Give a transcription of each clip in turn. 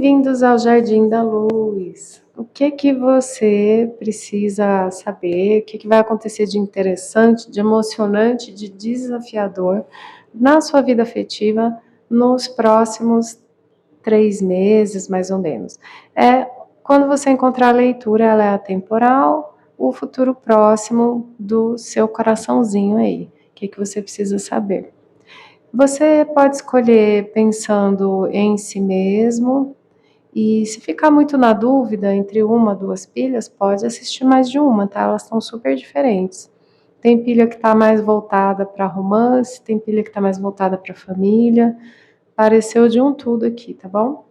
Bem-vindos ao Jardim da Luz. O que você precisa saber? O que vai acontecer de interessante, de emocionante, de desafiador na sua vida afetiva nos próximos 3 meses, mais ou menos? Quando você encontrar a leitura, ela é atemporal, o futuro próximo do seu coraçãozinho aí. O que você precisa saber? Você pode escolher pensando em si mesmo, e se ficar muito na dúvida entre uma, duas pilhas, pode assistir mais de uma, tá? Elas estão super diferentes. Tem pilha que está mais voltada para romance, tem pilha que está mais voltada para família. Pareceu de um tudo aqui, tá bom?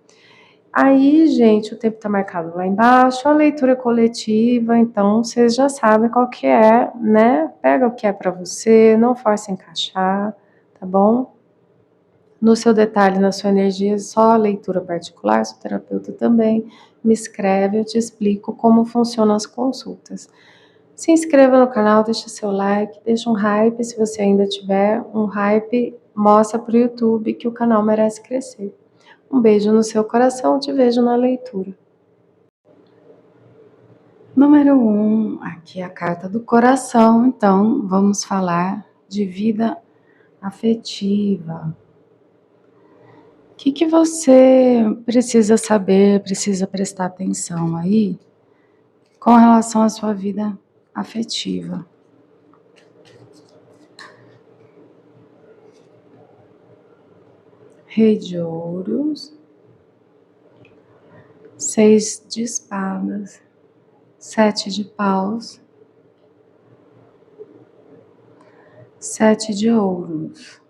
Aí, gente, o tempo está marcado lá embaixo, a leitura coletiva, então vocês já sabem qual que é, né? Pega o que é para você, não force encaixar, tá bom? No seu detalhe, na sua energia, só a leitura particular, sou terapeuta também, me escreve, eu te explico como funcionam as consultas. Se inscreva no canal, deixa seu like, deixa um hype, se você ainda tiver um hype, mostra para o YouTube que o canal merece crescer. Um beijo no seu coração, te vejo na leitura. Número 1, aqui é a carta do coração, então vamos falar de vida afetiva. O que você precisa saber, precisa prestar atenção aí com relação à sua vida afetiva? Rei de ouros, 6 de espadas, 7 de paus, 7 de ouros.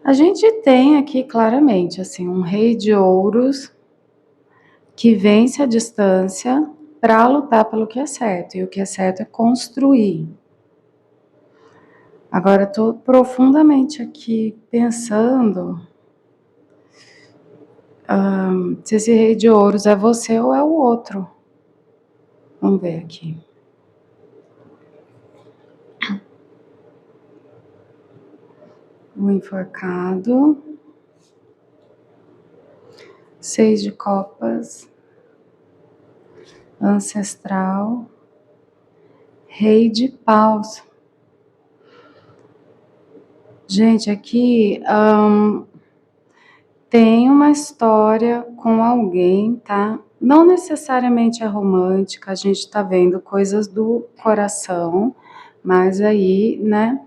A gente tem aqui claramente assim um rei de ouros que vence a distância para lutar pelo que é certo, e o que é certo é construir. Agora estou profundamente aqui pensando se esse rei de ouros é você ou é o outro. Vamos ver aqui. O enforcado, 6 de copas, ancestral, rei de paus. Gente, aqui tem uma história com alguém, tá? Não necessariamente é romântica, a gente tá vendo coisas do coração, mas aí, né?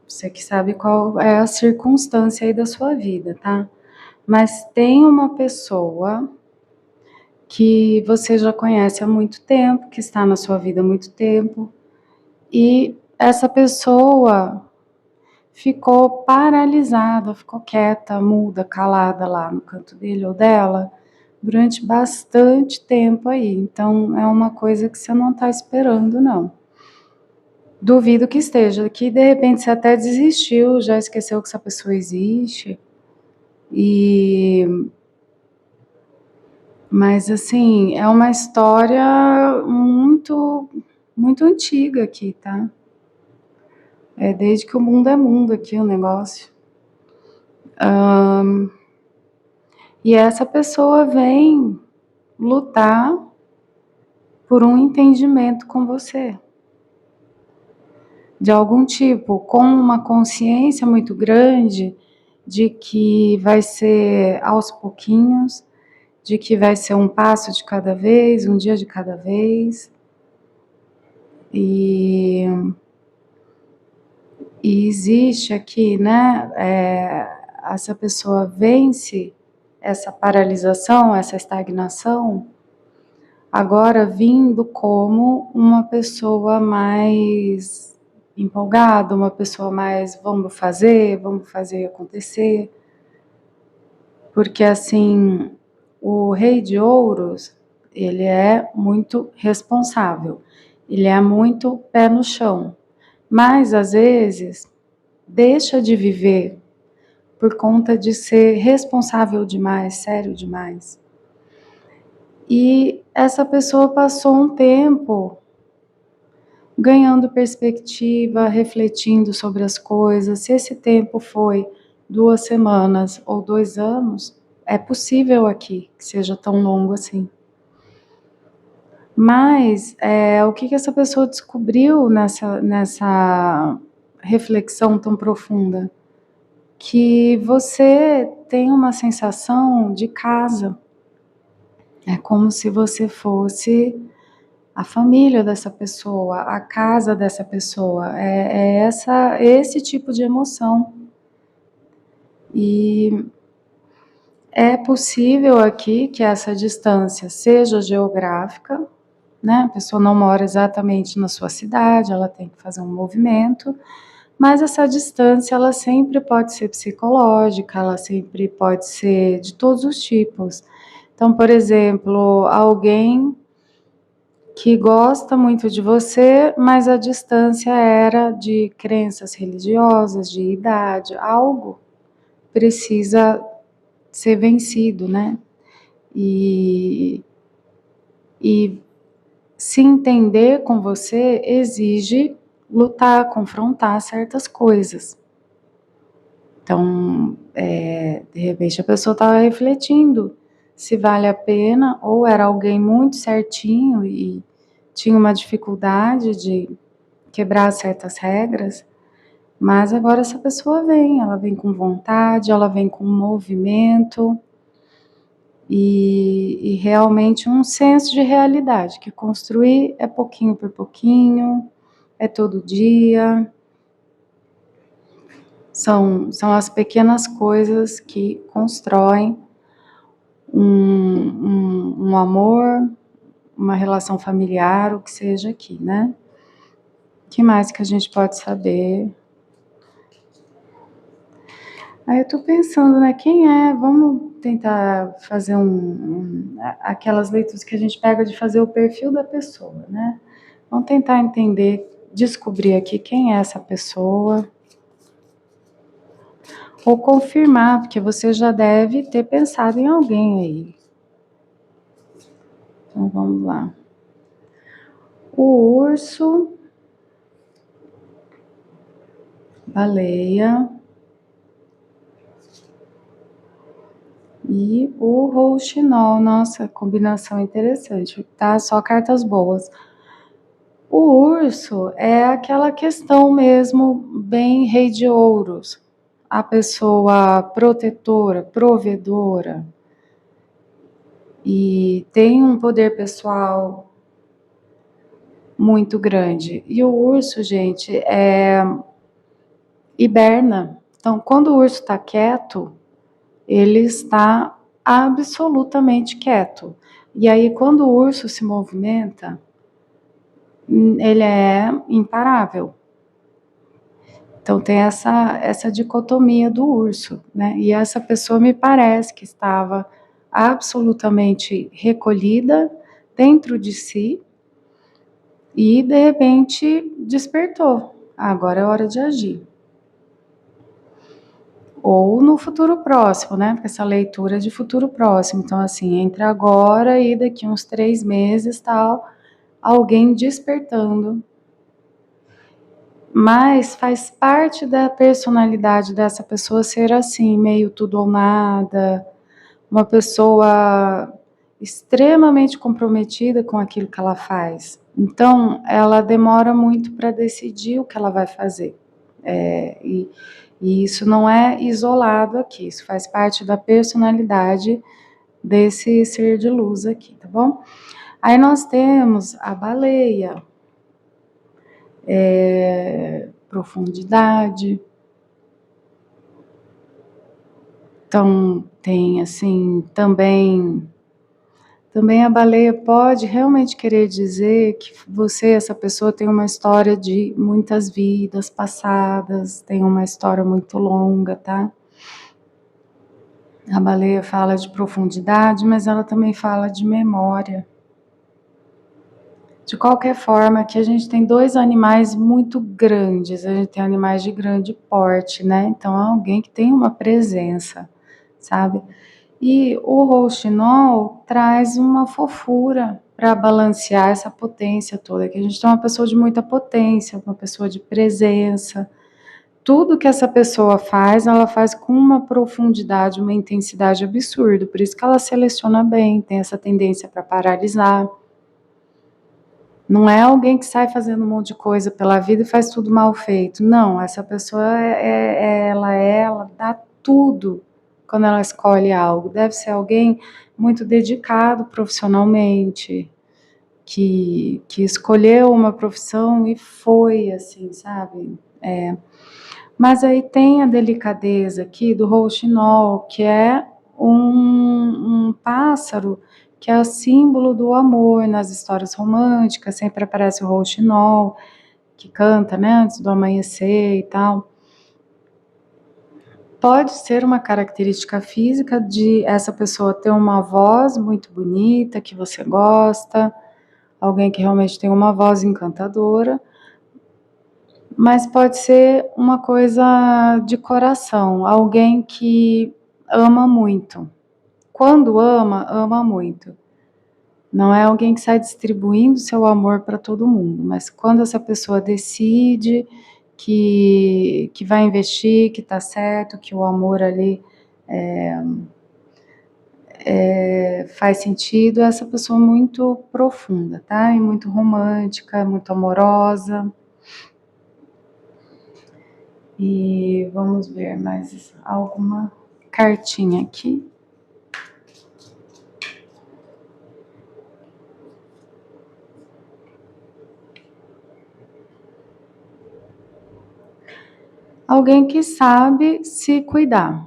Você que sabe qual é a circunstância aí da sua vida, tá? Mas tem uma pessoa que você já conhece há muito tempo, que está na sua vida há muito tempo, e essa pessoa ficou paralisada, ficou quieta, muda, calada lá no canto dele ou dela, durante bastante tempo aí. Então, é uma coisa que você não está esperando, não. Duvido que esteja, que de repente você até desistiu, já esqueceu que essa pessoa existe. Mas assim, é uma história muito, muito antiga aqui, tá? É desde que o mundo é mundo aqui o negócio. E essa pessoa vem lutar por um entendimento com você. De algum tipo, com uma consciência muito grande de que vai ser aos pouquinhos, de que vai ser um passo de cada vez, um dia de cada vez. E existe aqui, né, essa pessoa vence essa paralisação, essa estagnação, agora vindo como uma pessoa mais empolgada, uma pessoa mais vamos fazer acontecer. Porque assim, o rei de ouros, ele é muito responsável, ele é muito pé no chão, mas às vezes deixa de viver por conta de ser responsável demais, sério demais. E essa pessoa passou um tempo ganhando perspectiva, refletindo sobre as coisas. Se esse tempo foi 2 semanas ou 2 anos, é possível aqui que seja tão longo assim. Mas o que essa pessoa descobriu nessa reflexão tão profunda? Que você tem uma sensação de casa. É como se você fosse a família dessa pessoa, a casa dessa pessoa. Esse tipo de emoção. E é possível aqui que essa distância seja geográfica, né? A pessoa não mora exatamente na sua cidade, ela tem que fazer um movimento, mas essa distância ela sempre pode ser psicológica, ela sempre pode ser de todos os tipos. Então, por exemplo, alguém que gosta muito de você, mas a distância era de crenças religiosas, de idade, algo precisa ser vencido, né? E se entender com você exige lutar, confrontar certas coisas. Então, de repente a pessoa estava refletindo se vale a pena, ou era alguém muito certinho e tinha uma dificuldade de quebrar certas regras, mas agora essa pessoa ela vem com vontade, ela vem com movimento e realmente um senso de realidade, que construir é pouquinho por pouquinho, é todo dia. São as pequenas coisas que constroem um amor, uma relação familiar, o que seja aqui, né? O que mais que a gente pode saber? Aí eu tô pensando, né, quem é? Vamos tentar fazer aquelas leituras que a gente pega de fazer o perfil da pessoa, né? Vamos tentar entender, descobrir aqui quem é essa pessoa. Ou confirmar, porque você já deve ter pensado em alguém aí. Então vamos lá. O urso, baleia e o rouxinol. Nossa, combinação interessante, tá? Só cartas boas. O urso é aquela questão mesmo, bem rei de ouros. A pessoa protetora, provedora. E tem um poder pessoal muito grande. E o urso, gente, hiberna. Então, quando o urso está quieto, ele está absolutamente quieto. E aí, quando o urso se movimenta, ele é imparável. Então, tem essa dicotomia do urso, né? E essa pessoa me parece que estava absolutamente recolhida dentro de si e, de repente, despertou. Agora é hora de agir. Ou no futuro próximo, né? Porque essa leitura é de futuro próximo. Então, assim, entre agora e daqui uns 3 meses, tal, alguém despertando. Mas faz parte da personalidade dessa pessoa ser assim, meio tudo ou nada, uma pessoa extremamente comprometida com aquilo que ela faz. Então, ela demora muito para decidir o que ela vai fazer. E isso não é isolado aqui, isso faz parte da personalidade desse ser de luz aqui, tá bom? Aí nós temos a baleia, profundidade. Então, tem assim, também a baleia pode realmente querer dizer que você, essa pessoa, tem uma história de muitas vidas passadas, tem uma história muito longa, tá? A baleia fala de profundidade, mas ela também fala de memória. De qualquer forma, aqui a gente tem 2 animais muito grandes, a gente tem animais de grande porte, né? Então, é alguém que tem uma presença, sabe? E o rouxinol traz uma fofura para balancear essa potência toda, que a gente tem uma pessoa de muita potência, uma pessoa de presença, tudo que essa pessoa faz, ela faz com uma profundidade, uma intensidade absurda, por isso que ela seleciona bem, tem essa tendência para paralisar. Não é alguém que sai fazendo um monte de coisa pela vida e faz tudo mal feito. Não, essa pessoa ela dá tudo quando ela escolhe algo. Deve ser alguém muito dedicado profissionalmente, que escolheu uma profissão e foi assim, sabe? Mas aí tem a delicadeza aqui do rouxinol, que é um pássaro que é o símbolo do amor nas histórias românticas, sempre aparece o rouxinol, que canta, né, antes do amanhecer e tal. Pode ser uma característica física de essa pessoa ter uma voz muito bonita, que você gosta, alguém que realmente tem uma voz encantadora, mas pode ser uma coisa de coração, alguém que ama muito. Quando ama, ama muito. Não é alguém que sai distribuindo seu amor para todo mundo, mas quando essa pessoa decide que vai investir, que está certo, que o amor ali faz sentido, é essa pessoa muito profunda, tá? E muito romântica, muito amorosa. E vamos ver mais alguma cartinha aqui. Alguém que sabe se cuidar.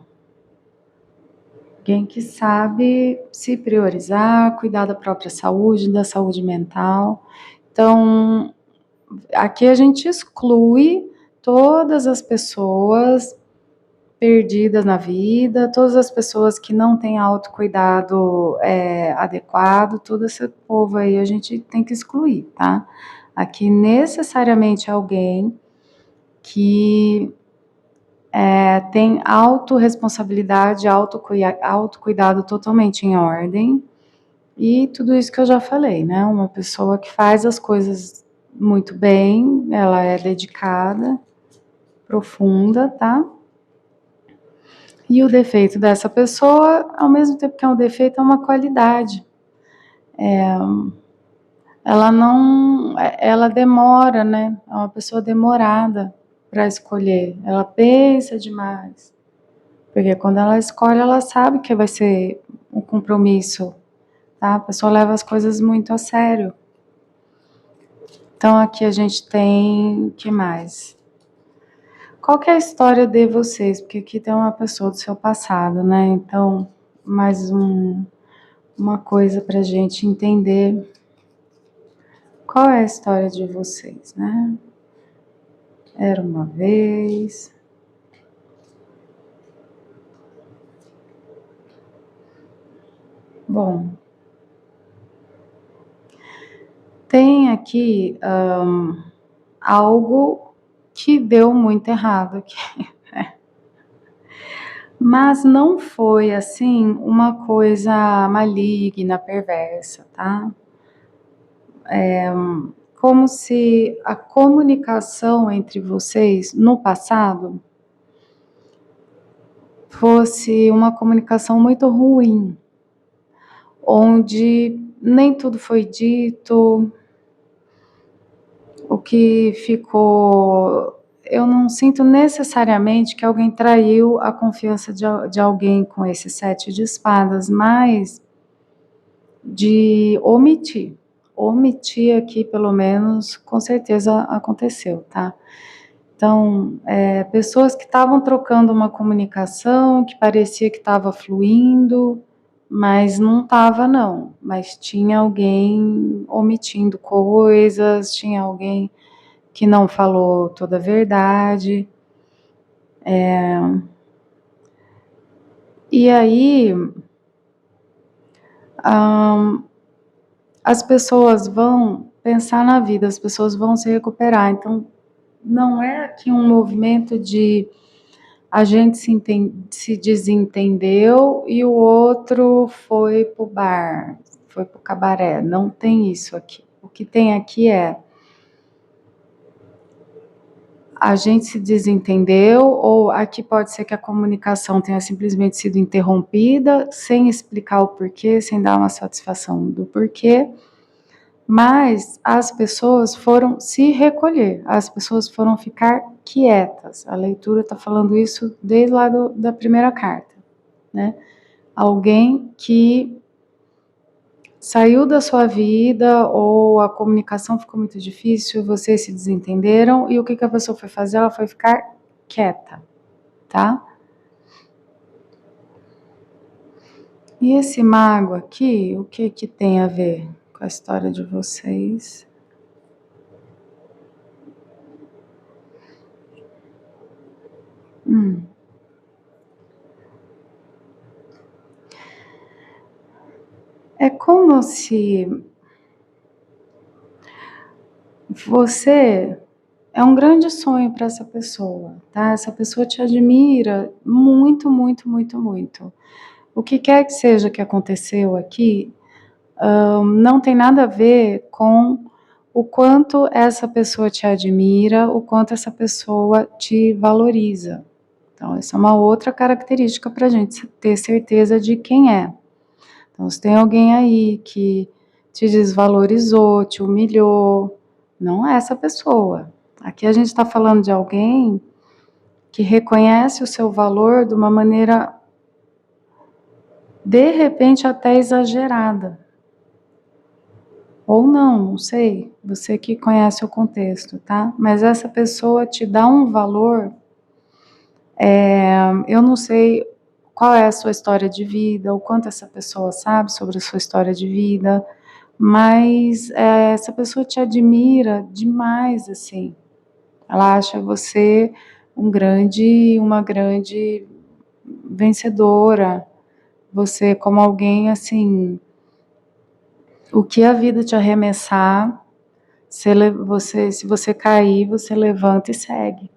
Alguém que sabe se priorizar, cuidar da própria saúde, da saúde mental. Então, aqui a gente exclui todas as pessoas perdidas na vida, todas as pessoas que não têm autocuidado adequado, todo esse povo aí a gente tem que excluir, tá? Aqui necessariamente alguém que tem autorresponsabilidade, autocuidado totalmente em ordem, e tudo isso que eu já falei, né? Uma pessoa que faz as coisas muito bem, ela é dedicada, profunda, tá? E o defeito dessa pessoa, ao mesmo tempo que é um defeito, é uma qualidade. Ela demora, né? É uma pessoa demorada para escolher. Ela pensa demais. Porque quando ela escolhe, ela sabe que vai ser um compromisso, tá? A pessoa leva as coisas muito a sério. Então aqui a gente tem, que mais? Qual que é a história de vocês? Porque aqui tem uma pessoa do seu passado, né? Então, mais uma coisa pra gente entender qual é a história de vocês, né? Era uma vez. Bom, tem aqui algo que deu muito errado aqui. Mas não foi, assim, uma coisa maligna, perversa, tá? Como se a comunicação entre vocês, no passado, fosse uma comunicação muito ruim, onde nem tudo foi dito, o que ficou. Eu não sinto necessariamente que alguém traiu a confiança de alguém com esse 7 de espadas, mas de omitir. Omitir aqui, pelo menos, com certeza aconteceu, tá? Então, pessoas que estavam trocando uma comunicação, que parecia que estava fluindo, mas não estava não. Mas tinha alguém omitindo coisas, tinha alguém que não falou toda a verdade. E aí, as pessoas vão pensar na vida, as pessoas vão se recuperar. Então, não é aqui um movimento de a gente se desentendeu e o outro foi pro bar, foi pro cabaré. Não tem isso aqui. O que tem aqui é a gente se desentendeu, ou aqui pode ser que a comunicação tenha simplesmente sido interrompida, sem explicar o porquê, sem dar uma satisfação do porquê, mas as pessoas foram se recolher, as pessoas foram ficar quietas. A leitura está falando isso desde lá da primeira carta, né? Alguém que saiu da sua vida, ou a comunicação ficou muito difícil, vocês se desentenderam, e o que a pessoa foi fazer? Ela foi ficar quieta, tá? E esse mago aqui, o que tem a ver com a história de vocês? É como se você é um grande sonho para essa pessoa, tá? Essa pessoa te admira muito, muito, muito, muito. O que quer que seja que aconteceu aqui, não tem nada a ver com o quanto essa pessoa te admira, o quanto essa pessoa te valoriza. Então, essa é uma outra característica para a gente ter certeza de quem é. Então, se tem alguém aí que te desvalorizou, te humilhou, não é essa pessoa. Aqui a gente está falando de alguém que reconhece o seu valor de uma maneira, de repente, até exagerada. Ou não sei, você que conhece o contexto, tá? Mas essa pessoa te dá um valor, eu não sei qual é a sua história de vida, o quanto essa pessoa sabe sobre a sua história de vida, mas essa pessoa te admira demais, assim. Ela acha você uma grande vencedora, você como alguém, assim, o que a vida te arremessar, se você cair, você levanta e segue.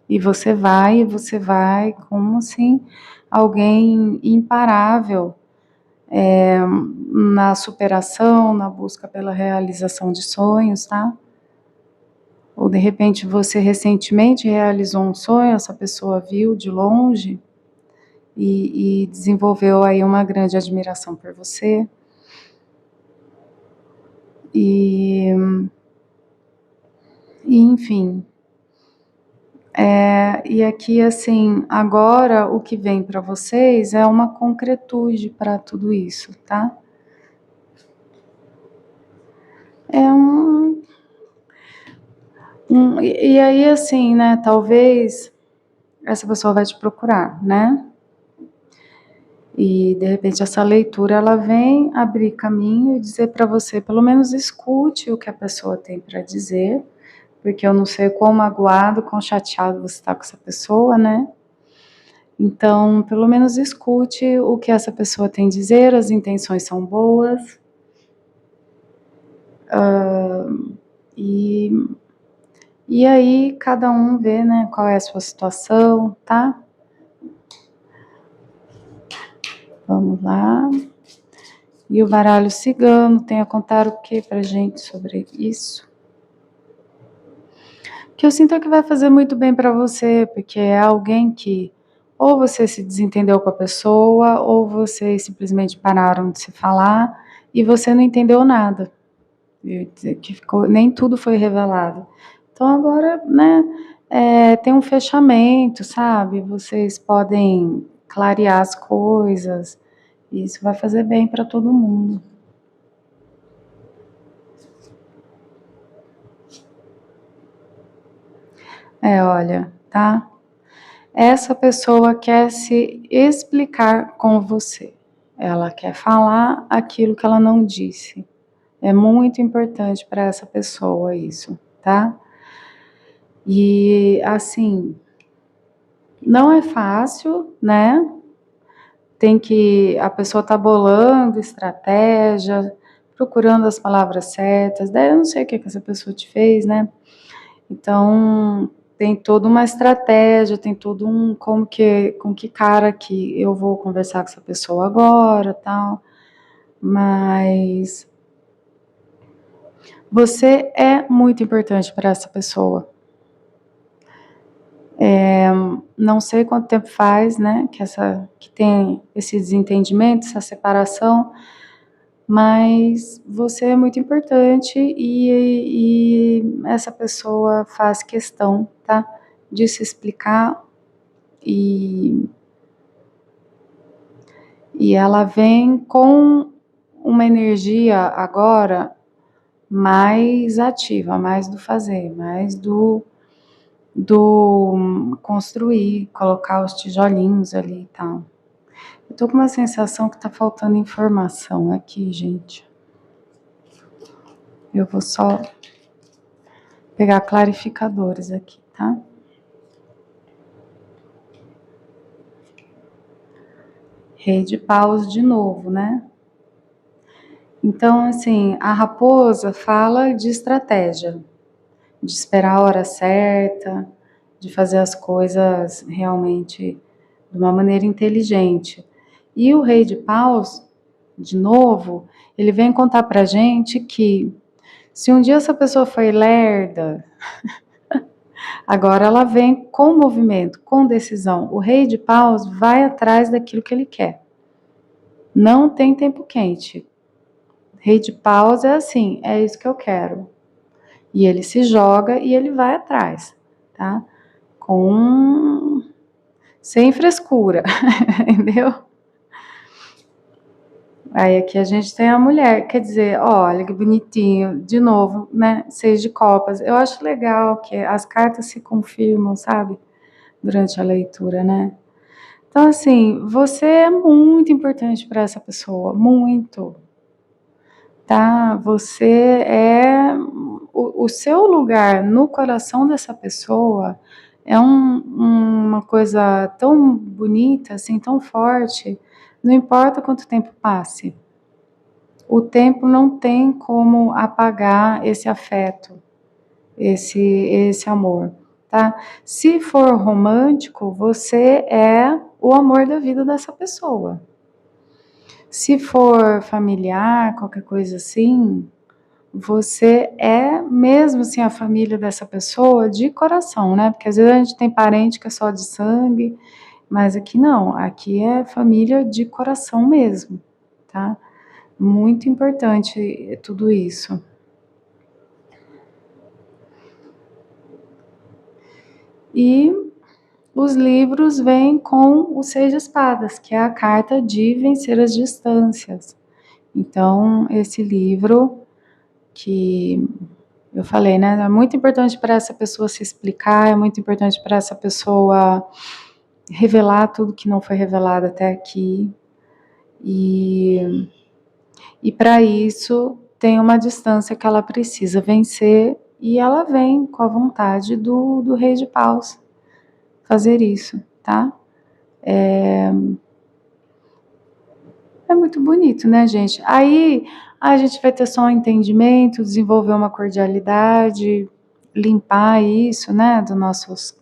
E você vai como assim, alguém imparável, na superação, na busca pela realização de sonhos, tá? Ou de repente você recentemente realizou um sonho, essa pessoa viu de longe e desenvolveu aí uma grande admiração por você. E enfim, e aqui assim, agora o que vem para vocês é uma concretude para tudo isso, tá? É e aí assim, né, talvez essa pessoa vai te procurar, né? E de repente essa leitura ela vem abrir caminho e dizer para você, pelo menos escute o que a pessoa tem para dizer, porque eu não sei quão magoado, quão chateado você está com essa pessoa, né? Então, pelo menos escute o que essa pessoa tem a dizer, as intenções são boas. E, e aí cada um vê, né, qual é a sua situação, tá? Vamos lá. E o baralho cigano tem a contar o que pra gente sobre isso? O que eu sinto é que vai fazer muito bem para você, porque é alguém que ou você se desentendeu com a pessoa, ou vocês simplesmente pararam de se falar e você não entendeu nada. Que ficou, nem tudo foi revelado. Então agora, né, tem um fechamento, sabe? Vocês podem clarear as coisas, e isso vai fazer bem para todo mundo. Olha, tá? Essa pessoa quer se explicar com você. Ela quer falar aquilo que ela não disse. É muito importante para essa pessoa isso, tá? E assim, não é fácil, né? A pessoa tá bolando estratégia, procurando as palavras certas, daí eu não sei o que essa pessoa te fez, né? Então, tem toda uma estratégia, tem todo com que cara que eu vou conversar com essa pessoa agora, tal, mas você é muito importante para essa pessoa. Não sei quanto tempo faz, né, que tem esse desentendimento, essa separação, mas você é muito importante e essa pessoa faz questão, tá, de se explicar e ela vem com uma energia agora mais ativa, mais do fazer, mais do construir, colocar os tijolinhos ali e tal. Eu tô com uma sensação que tá faltando informação aqui, gente. Eu vou só pegar clarificadores aqui, tá? Rei de paus de novo, né? Então, assim, a raposa fala de estratégia, de esperar a hora certa, de fazer as coisas realmente de uma maneira inteligente. E o rei de paus, de novo, ele vem contar pra gente que se um dia essa pessoa foi lerda, agora ela vem com movimento, com decisão. O rei de paus vai atrás daquilo que ele quer. Não tem tempo quente. Rei de paus é assim, é isso que eu quero. E ele se joga e ele vai atrás, tá? Sem frescura, entendeu? Aí aqui a gente tem a mulher, quer dizer, olha que bonitinho, de novo, né? 6 de copas. Eu acho legal que as cartas se confirmam, sabe? Durante a leitura, né? Então, assim, você é muito importante para essa pessoa, muito, tá? Você é o seu lugar no coração dessa pessoa é uma coisa tão bonita, assim, tão forte, não importa quanto tempo passe. O tempo não tem como apagar esse afeto, esse amor, tá? Se for romântico, você é o amor da vida dessa pessoa. Se for familiar, qualquer coisa assim, você é mesmo assim a família dessa pessoa de coração, né? Porque às vezes a gente tem parente que é só de sangue, mas aqui não, aqui é família de coração mesmo, tá? Muito importante tudo isso. E os livros vêm com o 6 de espadas, que é a carta de vencer as distâncias. Então, esse livro que eu falei, né, é muito importante para essa pessoa se explicar, é muito importante para essa pessoa revelar tudo que não foi revelado até aqui. E para isso tem uma distância que ela precisa vencer e ela vem com a vontade do Rei de Paus fazer isso, tá? É muito bonito, né, gente? Aí a gente vai ter só um entendimento, desenvolver uma cordialidade, limpar isso, né, dos nossos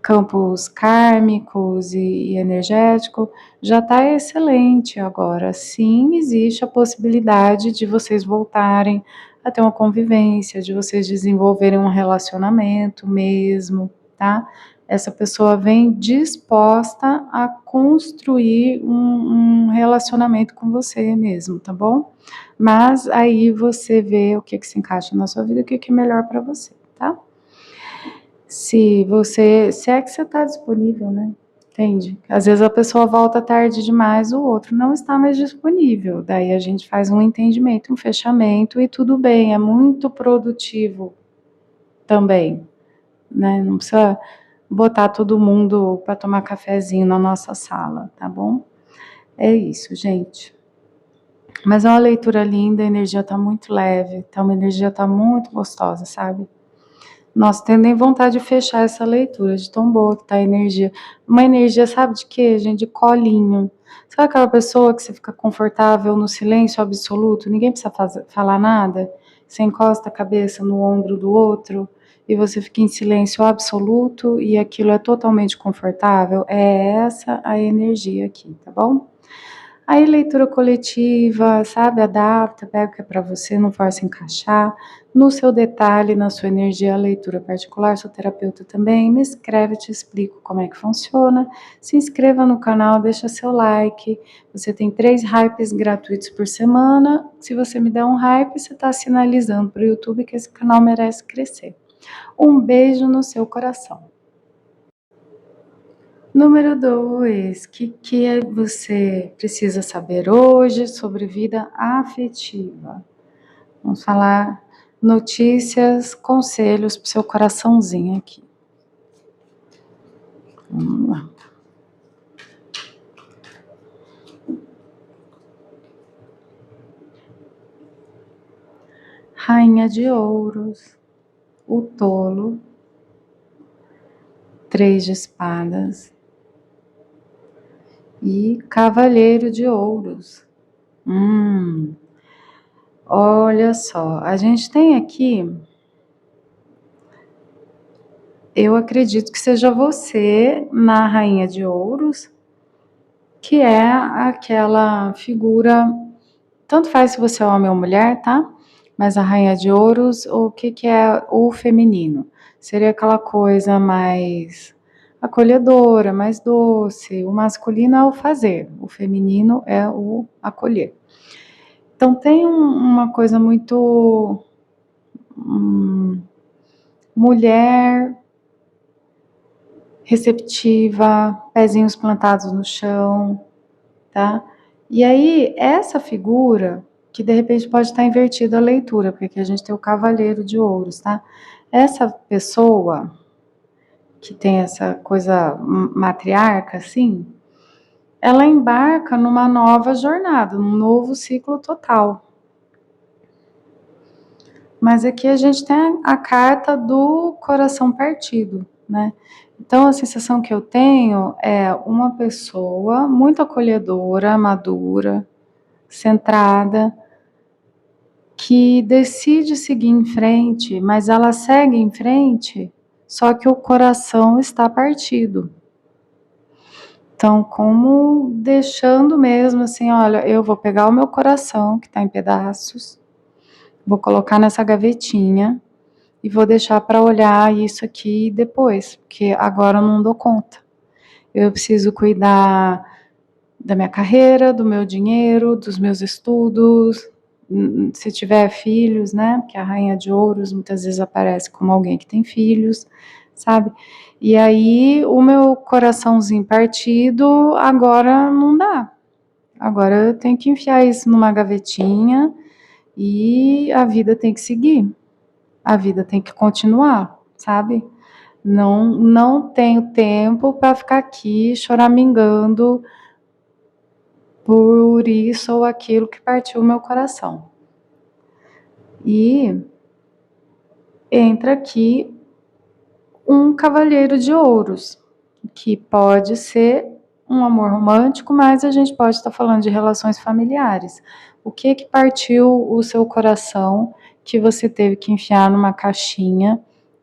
campos kármicos e energético, já está excelente agora. Sim, existe a possibilidade de vocês voltarem a ter uma convivência, de vocês desenvolverem um relacionamento mesmo, tá? Essa pessoa vem disposta a construir um relacionamento com você mesmo, tá bom? Mas aí você vê o que se encaixa na sua vida, o que é melhor para você, tá? Se é que você está disponível, né? Entende? Às vezes a pessoa volta tarde demais, o outro não está mais disponível. Daí a gente faz um entendimento, um fechamento e tudo bem, é muito produtivo também, né? Não precisa botar todo mundo para tomar cafezinho na nossa sala, tá bom? É isso, gente. Mas é uma leitura linda, a energia tá muito leve, tá uma energia tá muito gostosa, sabe? Nossa, tenho nem vontade de fechar essa leitura, de tão boa que tá a energia. Uma energia, sabe de quê, gente? De colinho. Sabe aquela pessoa que você fica confortável no silêncio absoluto, ninguém precisa falar nada? Você encosta a cabeça no ombro do outro e você fica em silêncio absoluto e aquilo é totalmente confortável? É essa a energia aqui, tá bom? Aí leitura coletiva, sabe, adapta, pega o que é para você, não força encaixar. No seu detalhe, na sua energia, a leitura particular, sou terapeuta também, me escreve, te explico como é que funciona. Se inscreva no canal, deixa seu like. Você tem 3 hypes gratuitos por semana. Se você me der um hype, você está sinalizando para o YouTube que esse canal merece crescer. Um beijo no seu coração. Número 2, que você precisa saber hoje sobre vida afetiva? Vamos falar notícias, conselhos para o seu coraçãozinho aqui. Vamos lá. Rainha de Ouros, o Tolo, 3 de Espadas e Cavaleiro de Ouros. Olha só, a gente tem aqui, eu acredito que seja você na Rainha de Ouros, que é aquela figura, tanto faz se você é homem ou mulher, tá? Mas a Rainha de Ouros, o que é o feminino? Seria aquela coisa mais acolhedora, mais doce. O masculino é o fazer, o feminino é o acolher. Então tem uma coisa muito mulher receptiva, pezinhos plantados no chão, tá? E aí, essa figura, que de repente pode estar invertida a leitura, porque aqui a gente tem o Cavaleiro de Ouros, tá? Essa pessoa que tem essa coisa matriarca, assim, ela embarca numa nova jornada, num novo ciclo total. Mas aqui a gente tem a carta do coração partido, né? Então a sensação que eu tenho é uma pessoa muito acolhedora, madura, centrada, que decide seguir em frente, mas ela segue em frente, só que o coração está partido. Então, como deixando mesmo assim, olha, eu vou pegar o meu coração, que está em pedaços, vou colocar nessa gavetinha e vou deixar para olhar isso aqui depois, porque agora eu não dou conta. Eu preciso cuidar da minha carreira, do meu dinheiro, dos meus estudos, se tiver filhos, né? Porque a Rainha de Ouros muitas vezes aparece como alguém que tem filhos, sabe? E aí o meu coraçãozinho partido agora não dá. Agora eu tenho que enfiar isso numa gavetinha e a vida tem que seguir. A vida tem que continuar, sabe? Não tenho tempo para ficar aqui choramingando por isso ou aquilo que partiu o meu coração. E entra aqui um Cavaleiro de Ouros, que pode ser um amor romântico, mas a gente pode estar falando de relações familiares. O que partiu o seu coração que você teve que enfiar numa caixinha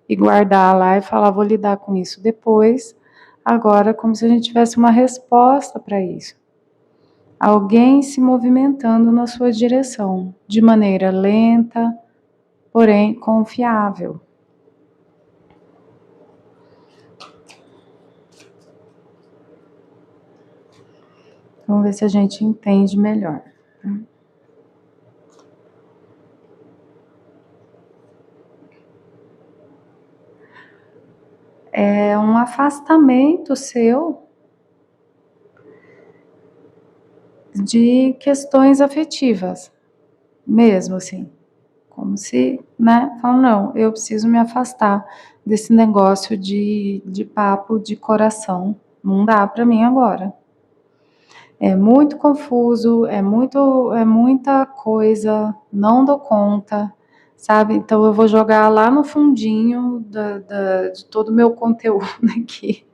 e guardar lá e falar, vou lidar com isso depois, agora como se a gente tivesse uma resposta para isso. Alguém se movimentando na sua direção, de maneira lenta, porém confiável. Vamos ver se a gente entende melhor. É um afastamento seu de questões afetivas, mesmo assim. Como se, né, falam, não, eu preciso me afastar desse negócio de papo de coração. Não dá para mim agora. É muito confuso, é muita coisa, não dou conta, sabe? Então eu vou jogar lá no fundinho de todo o meu conteúdo aqui.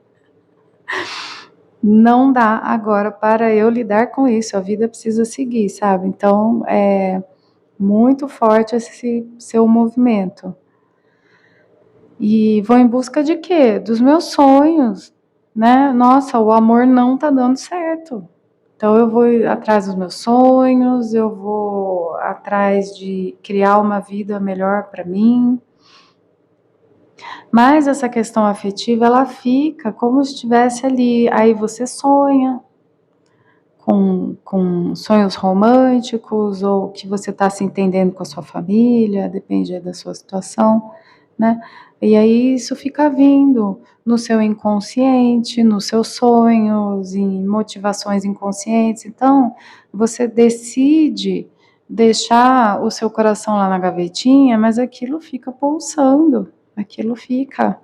Não dá agora para eu lidar com isso, a vida precisa seguir, sabe? Então é muito forte esse seu movimento. E vou em busca de quê? Dos meus sonhos, né? Nossa, o amor não tá dando certo. Então eu vou atrás dos meus sonhos, eu vou atrás de criar uma vida melhor para mim. Mas essa questão afetiva, ela fica como se estivesse ali. Aí você sonha com sonhos românticos, ou que você está se entendendo com a sua família, depende da sua situação, né? E aí isso fica vindo no seu inconsciente, nos seus sonhos, em motivações inconscientes. Então, você decide deixar o seu coração lá na gavetinha, mas aquilo fica pulsando, aquilo fica.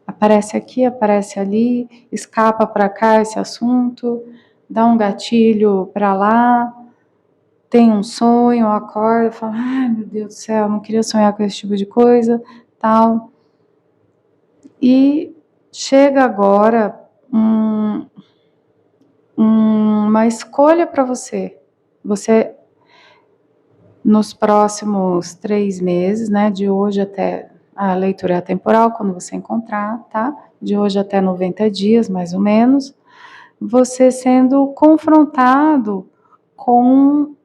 Aparece aqui, aparece ali, escapa para cá esse assunto, dá um gatilho para lá, tem um sonho, acorda, fala, ai meu Deus do céu, não queria sonhar com esse tipo de coisa, tal. E chega agora uma escolha para você. Você, nos próximos 3 meses, né, de hoje até, a leitura é atemporal, quando você encontrar, tá? De hoje até 90 dias, mais ou menos, você sendo confrontado com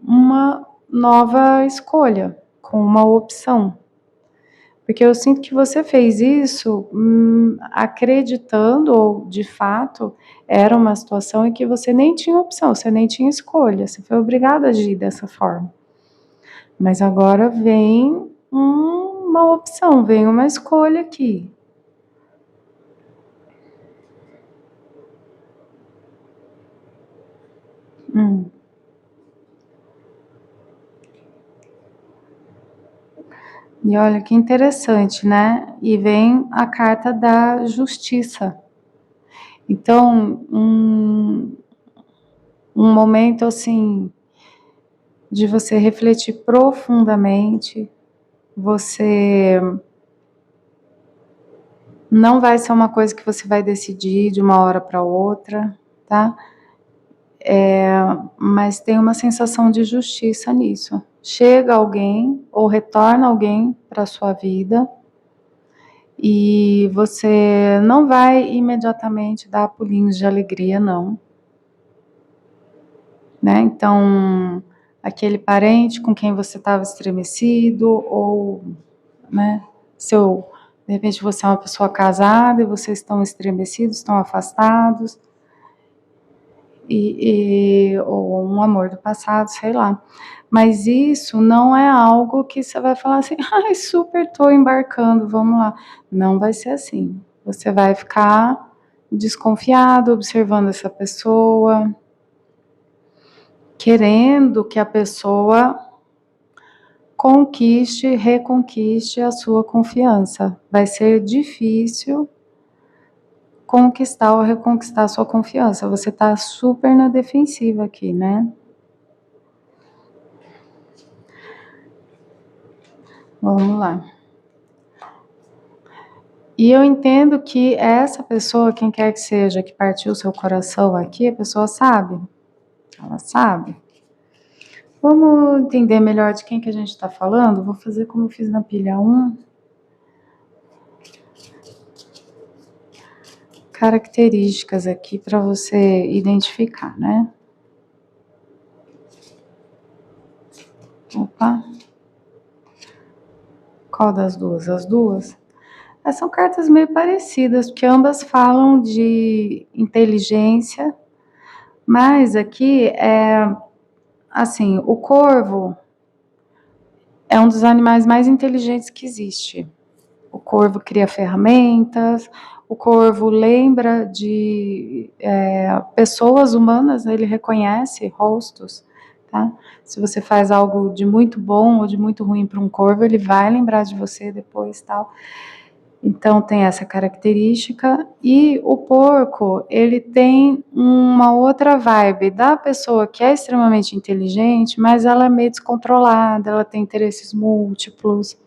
uma nova escolha, com uma opção. Porque eu sinto que você fez isso acreditando, ou de fato era uma situação em que você nem tinha opção, você nem tinha escolha, você foi obrigado a agir dessa forma. Mas agora vem uma opção, vem uma escolha aqui. E olha que interessante, né? E vem a carta da justiça. Então, um momento assim de você refletir profundamente. Você não vai ser uma coisa que você vai decidir de uma hora para outra, tá? Mas tem uma sensação de justiça nisso. Chega alguém ou retorna alguém para sua vida e você não vai imediatamente dar pulinhos de alegria, não, né? Então, aquele parente com quem você estava estremecido, ou, né, de repente você é uma pessoa casada e vocês estão estremecidos, estão afastados, ou um amor do passado, sei lá. Mas isso não é algo que você vai falar assim, ai, super, estou embarcando, vamos lá. Não vai ser assim. Você vai ficar desconfiado, observando essa pessoa, querendo que a pessoa conquiste, reconquiste a sua confiança. Vai ser difícil conquistar ou reconquistar a sua confiança. Você está super na defensiva aqui, né? Vamos lá. E eu entendo que essa pessoa, quem quer que seja, que partiu o seu coração aqui, a pessoa sabe. Ela sabe. Vamos entender melhor de quem que a gente está falando? Vou fazer como eu fiz na pilha 1. Características aqui para você identificar, né? Opa. Qual das duas? As duas? São cartas meio parecidas, porque ambas falam de inteligência, mas aqui assim, o corvo é um dos animais mais inteligentes que existe. O corvo cria ferramentas, o corvo lembra de pessoas humanas, ele reconhece rostos, tá? Se você faz algo de muito bom ou de muito ruim para um corvo, ele vai lembrar de você depois, tal. Então tem essa característica. E o porco, ele tem uma outra vibe da pessoa que é extremamente inteligente, mas ela é meio descontrolada, ela tem interesses múltiplos,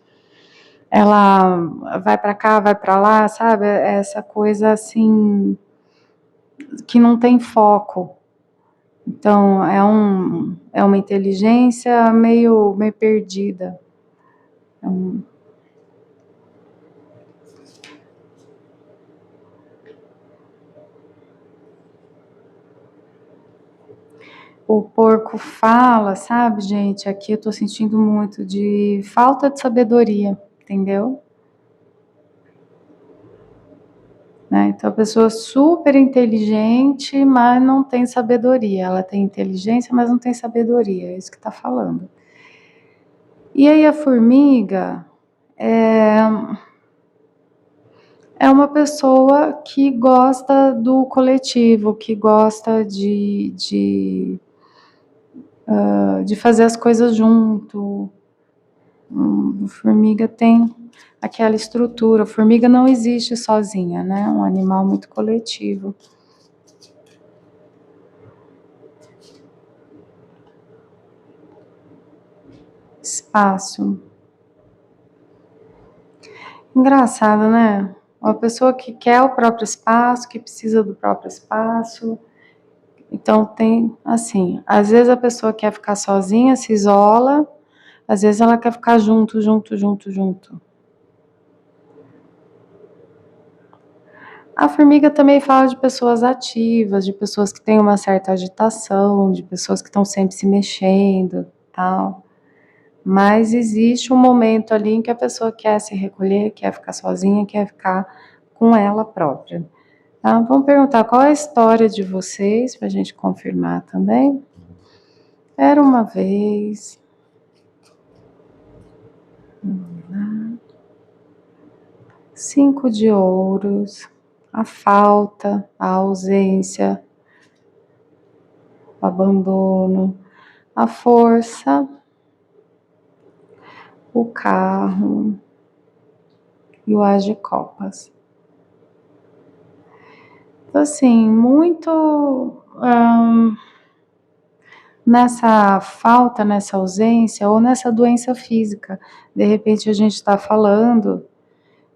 ela vai para cá, vai para lá, sabe? Essa coisa assim que não tem foco. Então é uma inteligência meio perdida. O porco fala, sabe, gente? Aqui eu tô sentindo muito de falta de sabedoria, entendeu? Né? Então, a pessoa super inteligente, mas não tem sabedoria. Ela tem inteligência, mas não tem sabedoria. É isso que tá falando. E aí a formiga é uma pessoa que gosta do coletivo, que gosta de fazer as coisas junto. A formiga tem aquela estrutura. A formiga não existe sozinha, né? É um animal muito coletivo. Espaço. Engraçado, né? Uma pessoa que quer o próprio espaço, que precisa do próprio espaço. Então tem, assim, às vezes a pessoa quer ficar sozinha, se isola, às vezes ela quer ficar junto. A formiga também fala de pessoas ativas, de pessoas que têm uma certa agitação, de pessoas que estão sempre se mexendo, tal. Mas existe um momento ali em que a pessoa quer se recolher, quer ficar sozinha, quer ficar com ela própria. Tá? Vamos perguntar qual é a história de vocês, para a gente confirmar também. Era uma vez. 5 de ouros, a falta, a ausência, o abandono, a força, o carro e o as de copas. Então, assim, muito nessa falta, nessa ausência ou nessa doença física. De repente a gente está falando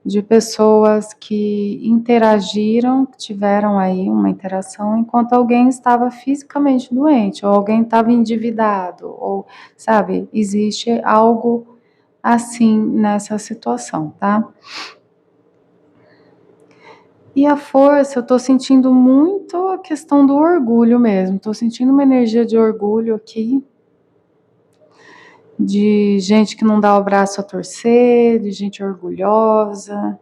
de pessoas que interagiram, que tiveram aí uma interação enquanto alguém estava fisicamente doente, ou alguém estava endividado, ou, sabe, existe algo assim nessa situação, tá? E a força, eu tô sentindo muito a questão do orgulho mesmo, tô sentindo uma energia de orgulho aqui, de gente que não dá o braço a torcer, de gente orgulhosa.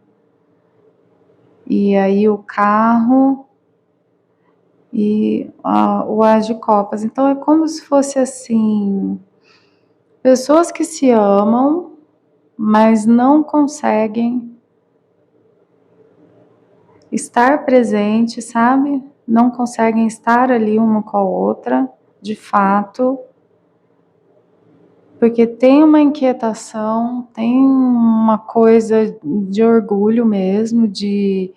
E aí o carro e o as de copas. Então é como se fosse assim, pessoas que se amam, mas não conseguem estar presente, sabe? Não conseguem estar ali uma com a outra, de fato, porque tem uma inquietação, tem uma coisa de orgulho mesmo, de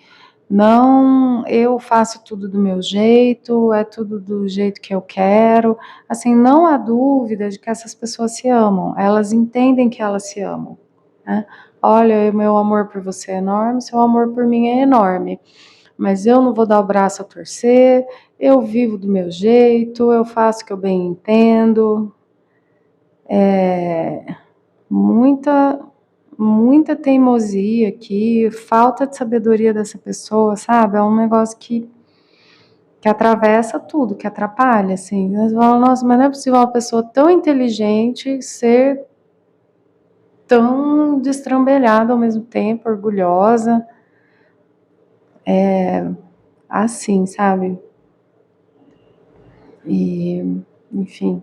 não, eu faço tudo do meu jeito, é tudo do jeito que eu quero. Assim, não há dúvida de que essas pessoas se amam, elas entendem que elas se amam, né? Olha, o meu amor por você é enorme, seu amor por mim é enorme, mas eu não vou dar o braço a torcer, eu vivo do meu jeito, eu faço o que eu bem entendo. Muita, muita teimosia aqui, falta de sabedoria dessa pessoa, sabe? É um negócio que atravessa tudo, que atrapalha, assim. Nós falamos, nossa, mas não é possível uma pessoa tão inteligente ser tão destrambelhada ao mesmo tempo, orgulhosa, assim, sabe? E, enfim.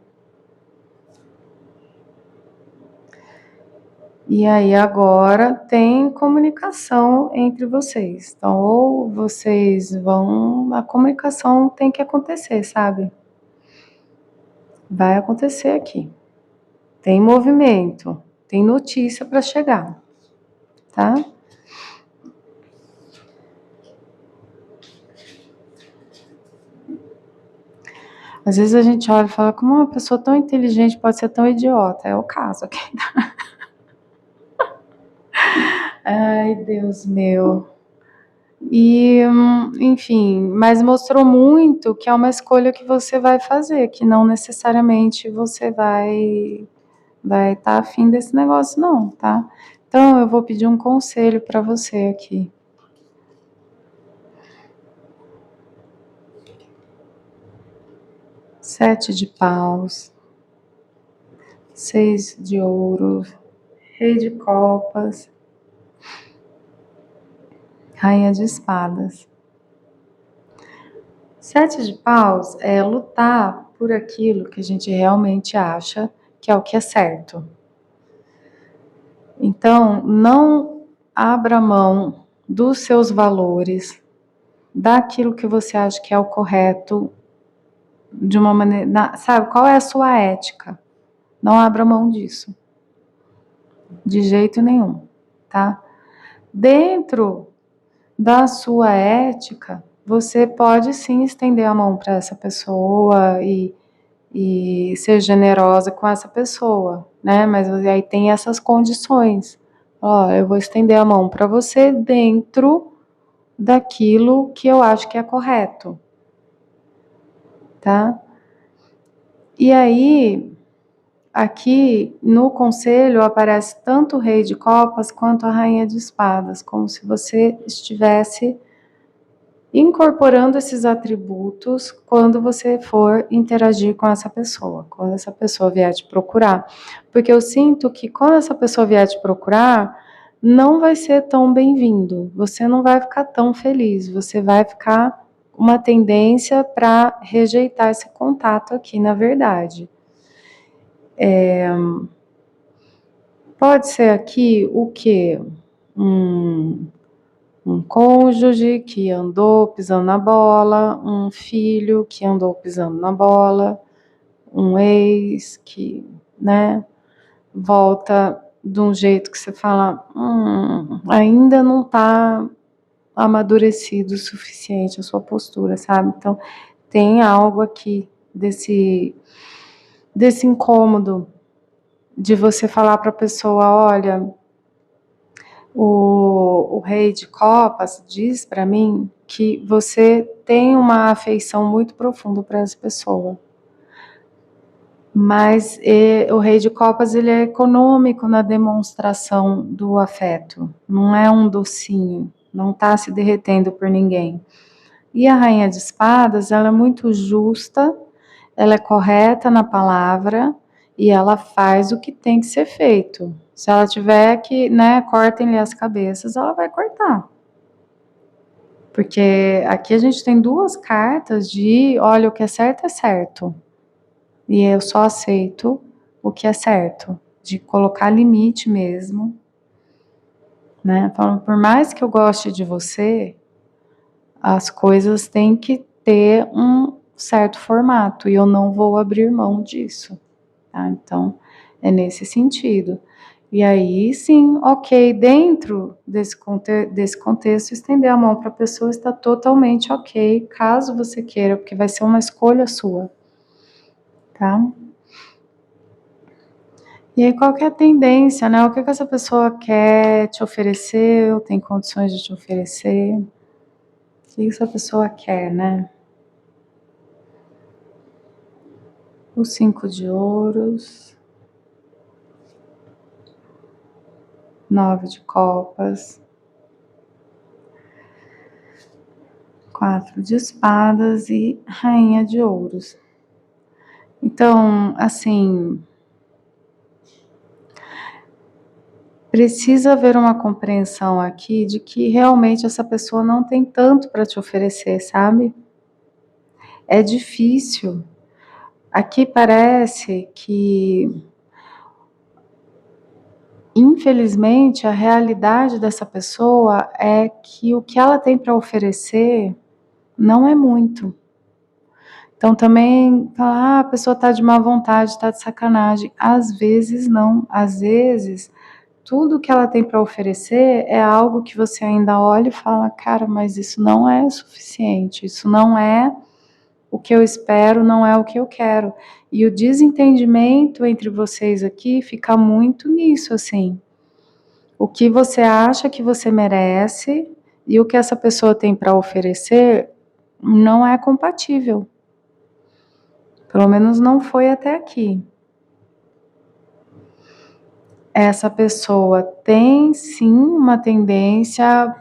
E aí agora tem comunicação entre vocês. Então, ou vocês vão, a comunicação tem que acontecer, sabe? Vai acontecer aqui. Tem movimento, tem notícia para chegar, tá? Às vezes a gente olha e fala, como uma pessoa tão inteligente pode ser tão idiota? É o caso aqui. Ai, Deus meu. E, enfim, mas mostrou muito que é uma escolha que você vai fazer, que não necessariamente você vai estar afim desse negócio, não, tá? Então eu vou pedir um conselho para você aqui. 7 de paus, 6 de ouros, rei de copas, rainha de espadas. 7 de paus é lutar por aquilo que a gente realmente acha que é o que é certo. Então, não abra mão dos seus valores, daquilo que você acha que é o correto, de uma maneira, sabe, qual é a sua ética? Não abra mão disso, de jeito nenhum, tá? Dentro da sua ética, você pode sim estender a mão para essa pessoa e ser generosa com essa pessoa, né? Mas aí tem essas condições. Ó, eu vou estender a mão para você dentro daquilo que eu acho que é correto, tá? E aí, aqui no conselho aparece tanto o rei de copas quanto a rainha de espadas, como se você estivesse incorporando esses atributos quando você for interagir com essa pessoa, quando essa pessoa vier te procurar. Porque eu sinto que quando essa pessoa vier te procurar, não vai ser tão bem-vindo, você não vai ficar tão feliz, você vai ficar uma tendência para rejeitar esse contato aqui, na verdade. Pode ser aqui o quê? Um cônjuge que andou pisando na bola, um filho que andou pisando na bola, um ex que, né, volta de um jeito que você fala, ainda não tá amadurecido o suficiente a sua postura, sabe? Então, tem algo aqui desse incômodo de você falar para a pessoa, olha, o rei de copas diz para mim que você tem uma afeição muito profunda para essa pessoa. Mas o rei de copas ele é econômico na demonstração do afeto. Não é um docinho, não está se derretendo por ninguém. E a rainha de espadas, ela é muito justa, ela é correta na palavra e ela faz o que tem que ser feito. Se ela tiver que, né, cortem-lhe as cabeças, ela vai cortar. Porque aqui a gente tem duas cartas de, olha, o que é certo, e eu só aceito o que é certo, de colocar limite mesmo, né? Falando, por mais que eu goste de você, as coisas têm que ter um certo formato, e eu não vou abrir mão disso, tá? Então, é nesse sentido. E aí, sim, ok, dentro desse contexto, estender a mão para a pessoa está totalmente ok, caso você queira, porque vai ser uma escolha sua, tá? E aí, qual que é a tendência, né? O que essa pessoa quer te oferecer, ou tem condições de te oferecer? O que essa pessoa quer, né? O 5 de ouros, 9 de copas, 4 de espadas e rainha de ouros. Então, assim, precisa haver uma compreensão aqui de que realmente essa pessoa não tem tanto para te oferecer, sabe? É difícil. Aqui parece que, infelizmente, a realidade dessa pessoa é que o que ela tem para oferecer não é muito. Então também falar, a pessoa está de má vontade, está de sacanagem. Às vezes não, às vezes tudo que ela tem para oferecer é algo que você ainda olha e fala, cara, mas isso não é suficiente, isso não é o que eu espero, não é o que eu quero. E o desentendimento entre vocês aqui fica muito nisso, assim. O que você acha que você merece e o que essa pessoa tem para oferecer não é compatível. Pelo menos não foi até aqui. Essa pessoa tem sim uma tendência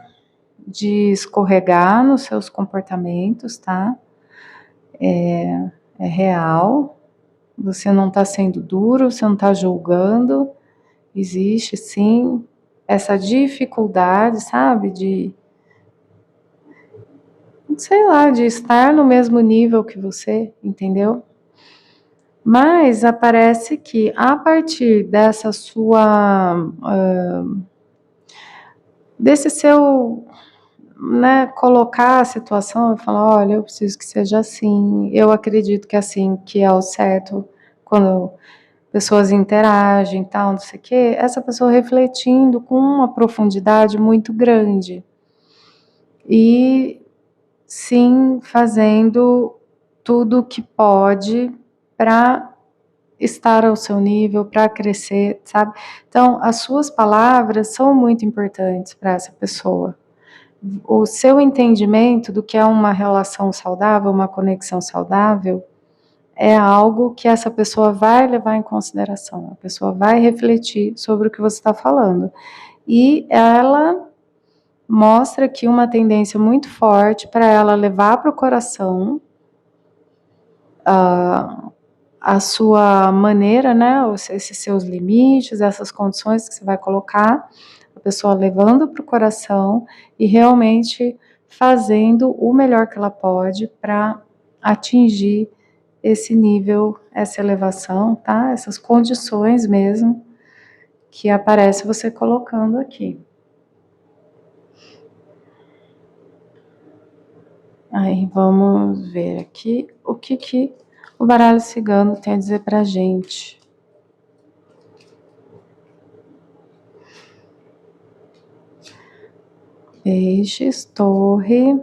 de escorregar nos seus comportamentos, tá? é real, você não está sendo duro, você não está julgando, existe sim essa dificuldade, sabe, de, sei lá, de estar no mesmo nível que você, entendeu? Mas aparece que a partir dessa sua, desse seu, né, colocar a situação e falar, olha, eu preciso que seja assim, eu acredito que é assim, que é o certo, quando pessoas interagem e tal, não sei o quê, essa pessoa refletindo com uma profundidade muito grande. E sim, fazendo tudo o que pode para estar ao seu nível, para crescer, sabe? Então, as suas palavras são muito importantes para essa pessoa. O seu entendimento do que é uma relação saudável, uma conexão saudável, é algo que essa pessoa vai levar em consideração, a pessoa vai refletir sobre o que você está falando. E ela mostra aqui uma tendência muito forte para ela levar para o coração a sua maneira, né, esses seus limites, essas condições que você vai colocar, a pessoa levando para o coração e realmente fazendo o melhor que ela pode para atingir esse nível, essa elevação, tá? Essas condições mesmo que aparece você colocando aqui. Aí vamos ver aqui o que o baralho cigano tem a dizer pra gente. Peixes, torre,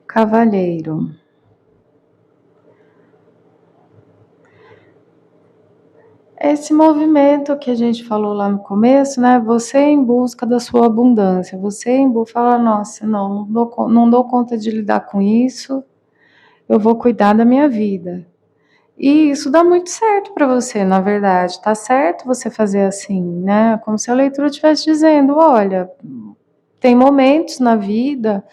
cavaleiro. Esse movimento que a gente falou lá no começo, né? Você em busca da sua abundância, você em busca, fala, nossa, não dou conta de lidar com isso, eu vou cuidar da minha vida. E isso dá muito certo para você, na verdade. Tá certo você fazer assim, né? Como se a leitura estivesse dizendo, olha, tem momentos na vida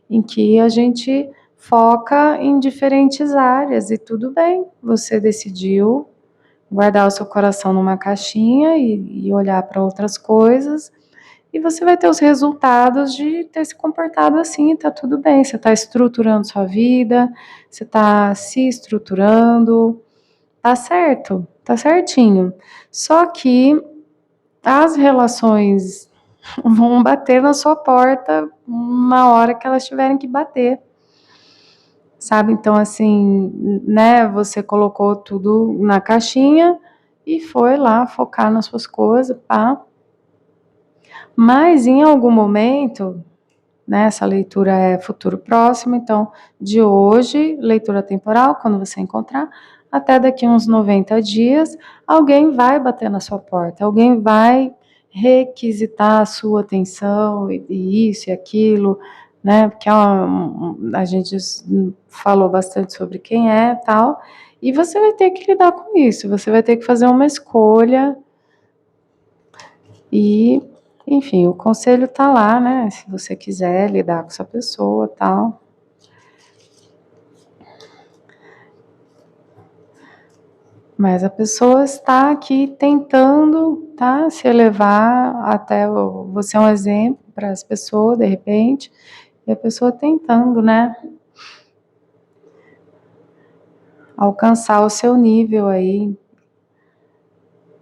em que a gente foca em diferentes áreas e tudo bem, você decidiu guardar o seu coração numa caixinha e olhar para outras coisas, e você vai ter os resultados de ter se comportado assim, tá tudo bem, você está estruturando sua vida, você está se estruturando, tá certo, tá certinho. Só que as relações vão bater na sua porta uma hora que elas tiverem que bater. Sabe? Então, assim, né? Você colocou tudo na caixinha e foi lá focar nas suas coisas, pá. Mas em algum momento, né? Essa leitura é futuro próximo, então, de hoje, leitura temporal, quando você encontrar, até daqui uns 90 dias, alguém vai bater na sua porta, alguém vai requisitar a sua atenção, e isso e aquilo, né? Porque a gente falou bastante sobre quem é tal, e você vai ter que lidar com isso, você vai ter que fazer uma escolha e, enfim, o conselho tá lá, né? Se você quiser lidar com essa pessoa, tal. Mas a pessoa está aqui tentando, tá? Se elevar até você é um exemplo para as pessoas, de repente, e a pessoa tentando, né? Alcançar o seu nível aí.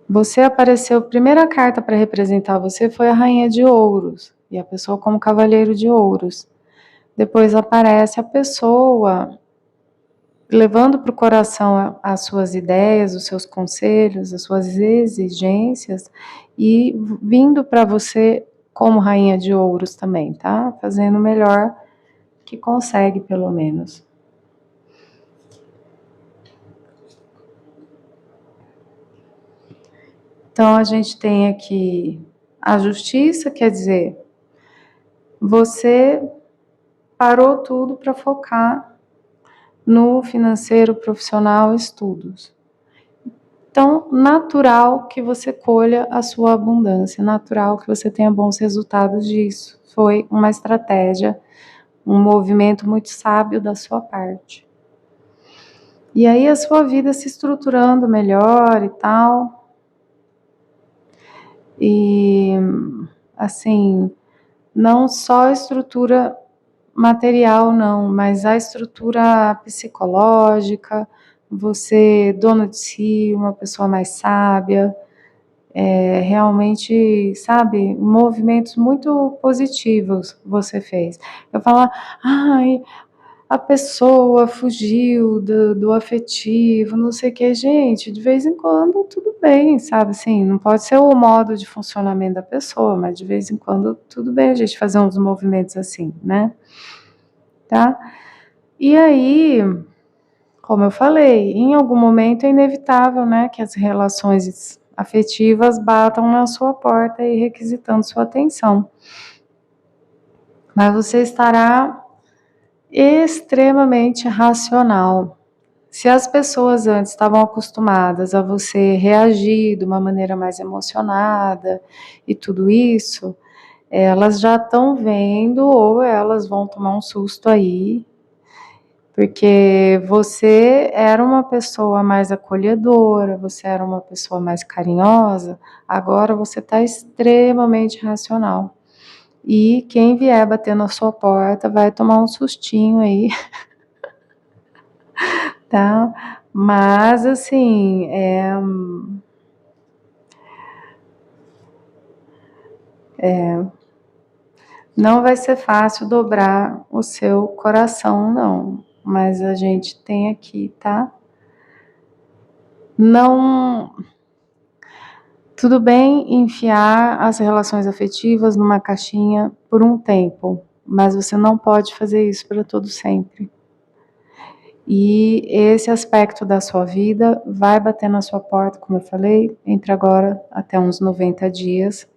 Você apareceu, a primeira carta para representar você foi a Rainha de Ouros, e a pessoa como Cavaleiro de Ouros. Depois aparece a pessoa levando para o coração as suas ideias, os seus conselhos, as suas exigências e vindo para você como Rainha de Ouros também, tá? Fazendo o melhor que consegue, pelo menos. Então, a gente tem aqui a justiça, quer dizer, você parou tudo para focar no financeiro, profissional, estudos. Então, natural que você colha a sua abundância, natural que você tenha bons resultados disso. Foi uma estratégia, um movimento muito sábio da sua parte. E aí a sua vida se estruturando melhor e tal. E, assim, não só a estrutura material não, mas a estrutura psicológica, você dona de si, uma pessoa mais sábia, realmente, sabe, movimentos muito positivos você fez. Eu falar, ai, a pessoa fugiu do afetivo, não sei o que, gente, de vez em quando tudo bem, sabe, assim, não pode ser o modo de funcionamento da pessoa, mas de vez em quando tudo bem a gente fazer uns movimentos assim, né, tá? E aí, como eu falei, em algum momento é inevitável, né, que as relações afetivas batam na sua porta e requisitando sua atenção. Mas você estará extremamente racional. Se as pessoas antes estavam acostumadas a você reagir de uma maneira mais emocionada e tudo isso, elas já estão vendo ou elas vão tomar um susto aí, porque você era uma pessoa mais acolhedora, você era uma pessoa mais carinhosa, agora você está extremamente racional. E quem vier bater na sua porta vai tomar um sustinho aí, tá? Mas, assim, não vai ser fácil dobrar o seu coração, não. Mas a gente tem aqui, tá? Não. Tudo bem enfiar as relações afetivas numa caixinha por um tempo, mas você não pode fazer isso para todo sempre. E esse aspecto da sua vida vai bater na sua porta, como eu falei, entre agora até uns 90 dias.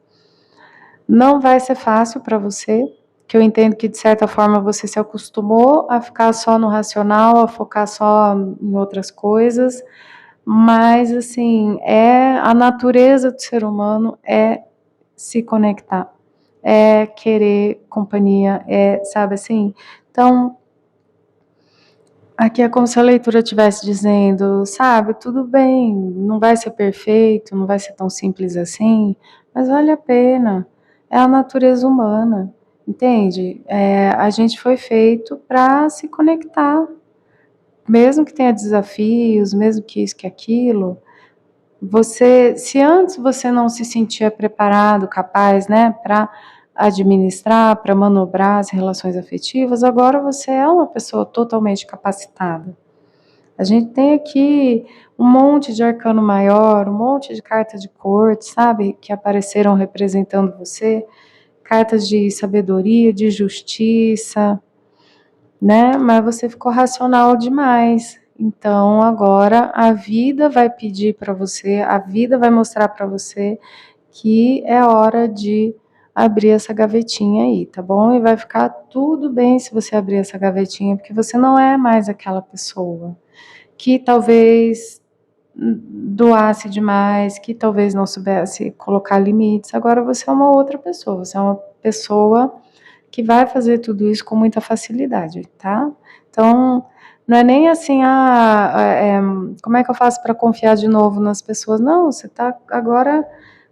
Não vai ser fácil para você, que eu entendo que de certa forma você se acostumou a ficar só no racional, a focar só em outras coisas, mas assim, a natureza do ser humano é se conectar, é querer companhia, sabe assim? Então, aqui é como se a leitura estivesse dizendo, sabe, tudo bem, não vai ser perfeito, não vai ser tão simples assim, mas vale a pena. É a natureza humana, entende? A gente foi feito para se conectar, mesmo que tenha desafios, mesmo que isso, que aquilo. Se antes você não se sentia preparado, capaz, né, para administrar, para manobrar as relações afetivas, agora você é uma pessoa totalmente capacitada. A gente tem aqui um monte de arcano maior, um monte de cartas de corte, sabe, que apareceram representando você, cartas de sabedoria, de justiça, né? Mas você ficou racional demais. Então agora a vida vai pedir para você, a vida vai mostrar para você que é hora de abrir essa gavetinha aí, tá bom? E vai ficar tudo bem se você abrir essa gavetinha, porque você não é mais aquela pessoa que talvez doasse demais, que talvez não soubesse colocar limites. Agora você é uma outra pessoa, você é uma pessoa que vai fazer tudo isso com muita facilidade, tá? Então, não é nem assim, como é que eu faço para confiar de novo nas pessoas? Não, você está agora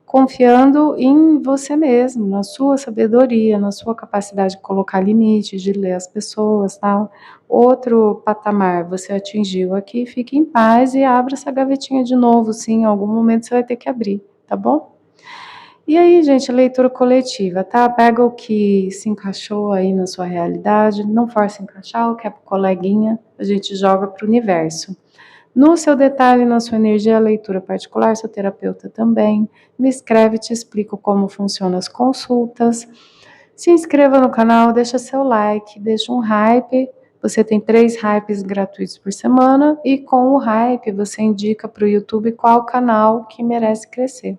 confiando em você mesmo, na sua sabedoria, na sua capacidade de colocar limites, de ler as pessoas, tal. Outro patamar você atingiu aqui, fique em paz e abra essa gavetinha de novo, sim, em algum momento você vai ter que abrir, tá bom? E aí, gente, leitura coletiva, tá? Pega o que se encaixou aí na sua realidade, não force encaixar, o que é pro coleguinha, a gente joga pro universo. No seu detalhe, na sua energia, a leitura particular, seu terapeuta também. Me escreve, te explico como funcionam as consultas. Se inscreva no canal, deixa seu like, deixa um hype. Você tem 3 hypes gratuitos por semana e com o hype você indica para o YouTube qual canal que merece crescer.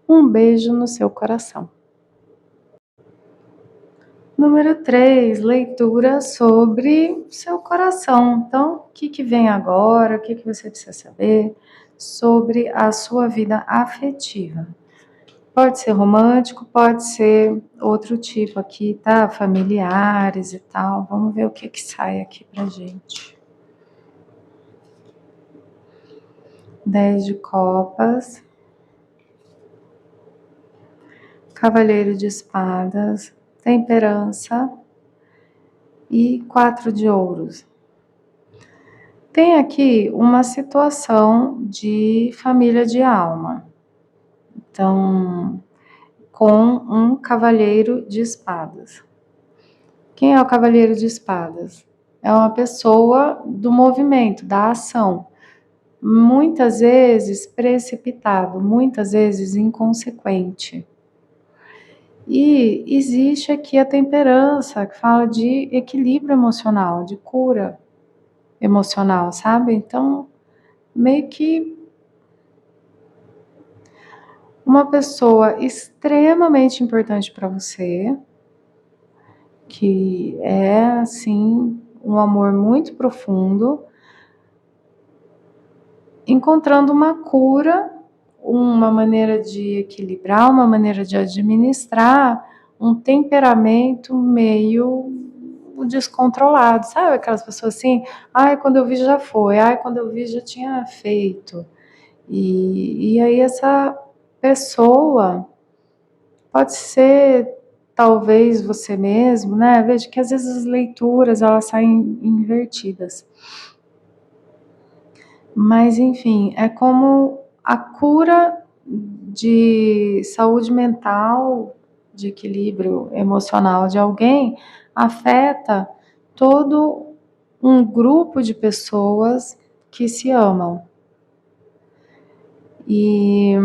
Um beijo no seu coração. Número 3, leitura sobre seu coração. Então, o que vem agora? O que você precisa saber sobre a sua vida afetiva? Pode ser romântico, pode ser outro tipo aqui, tá? Familiares e tal. Vamos ver o que sai aqui pra gente. 10 de copas, cavaleiro de espadas, temperança e 4 de ouros. Tem aqui uma situação de família de alma. Então, com um cavaleiro de espadas. Quem é o cavaleiro de espadas? É uma pessoa do movimento, da ação. Muitas vezes precipitado, muitas vezes inconsequente. E existe aqui a temperança, que fala de equilíbrio emocional, de cura emocional, sabe? Então, meio que uma pessoa extremamente importante para você, que é, assim, um amor muito profundo, encontrando uma cura, uma maneira de equilibrar, uma maneira de administrar um temperamento meio descontrolado, sabe? Aquelas pessoas assim, ai, quando eu vi já foi, ai, quando eu vi já tinha feito. E aí essa pessoa pode ser talvez você mesmo, né? Veja que às vezes as leituras elas saem invertidas. Mas enfim, é como a cura de saúde mental, de equilíbrio emocional de alguém afeta todo um grupo de pessoas que se amam. E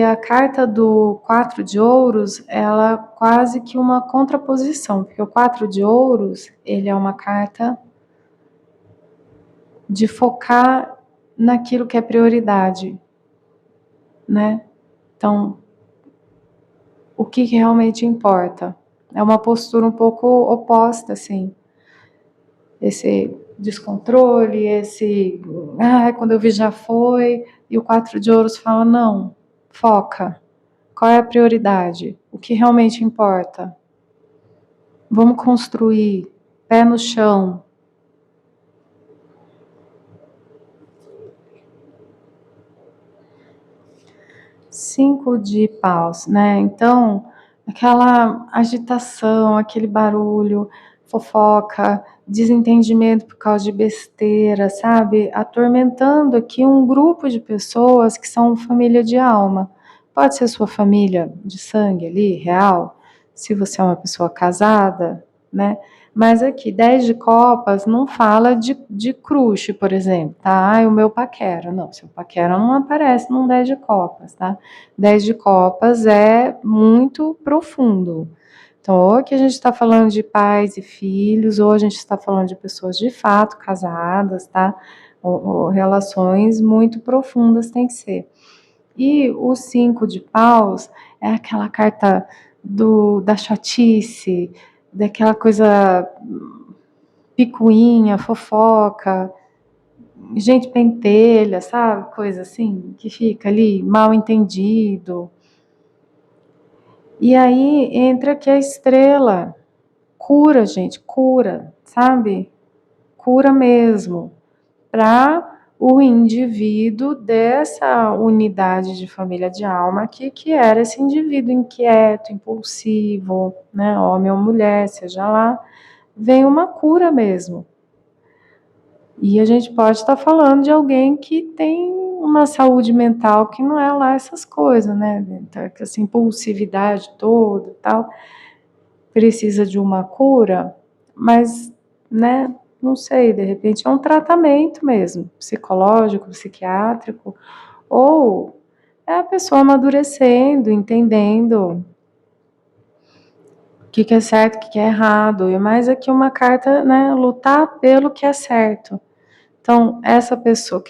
a carta do 4 de ouros, ela quase que uma contraposição, porque o 4 de ouros, ele é uma carta de focar naquilo que é prioridade, né? Então, o que realmente importa? É uma postura um pouco oposta, assim. Esse descontrole, quando eu vi já foi, e o 4 de ouros fala, não, foca. Qual é a prioridade? O que realmente importa? Vamos construir, pé no chão. Cinco de paus, né? Então, aquela agitação, aquele barulho, fofoca, desentendimento por causa de besteira, sabe? Atormentando aqui um grupo de pessoas que são família de alma. Pode ser sua família de sangue ali, real, se você é uma pessoa casada, né? Mas aqui, 10 de copas não fala de crush, por exemplo, tá? Ai, o meu paquera. Não, seu paquera não aparece num 10 de copas, tá? 10 de copas é muito profundo. Então, ou aqui a gente está falando de pais e filhos, ou a gente está falando de pessoas de fato casadas, tá? Ou relações muito profundas tem que ser. E o 5 de paus é aquela carta da chatice, daquela coisa picuinha, fofoca, gente pentelha, sabe? Coisa assim, que fica ali mal entendido. E aí entra aqui a estrela. Cura, gente, cura, sabe? Cura mesmo. Para o indivíduo dessa unidade de família de alma aqui, que era esse indivíduo inquieto, impulsivo, né? Homem ou mulher, seja lá, vem uma cura mesmo. E a gente pode estar falando de alguém que tem uma saúde mental que não é lá essas coisas, né? Essa impulsividade toda e tal. Precisa de uma cura, mas, né? Não sei, de repente é um tratamento mesmo, psicológico, psiquiátrico, ou é a pessoa amadurecendo, entendendo o que é certo, o que é errado. E mais aqui uma carta, né? Lutar pelo que é certo. Então, essa pessoa,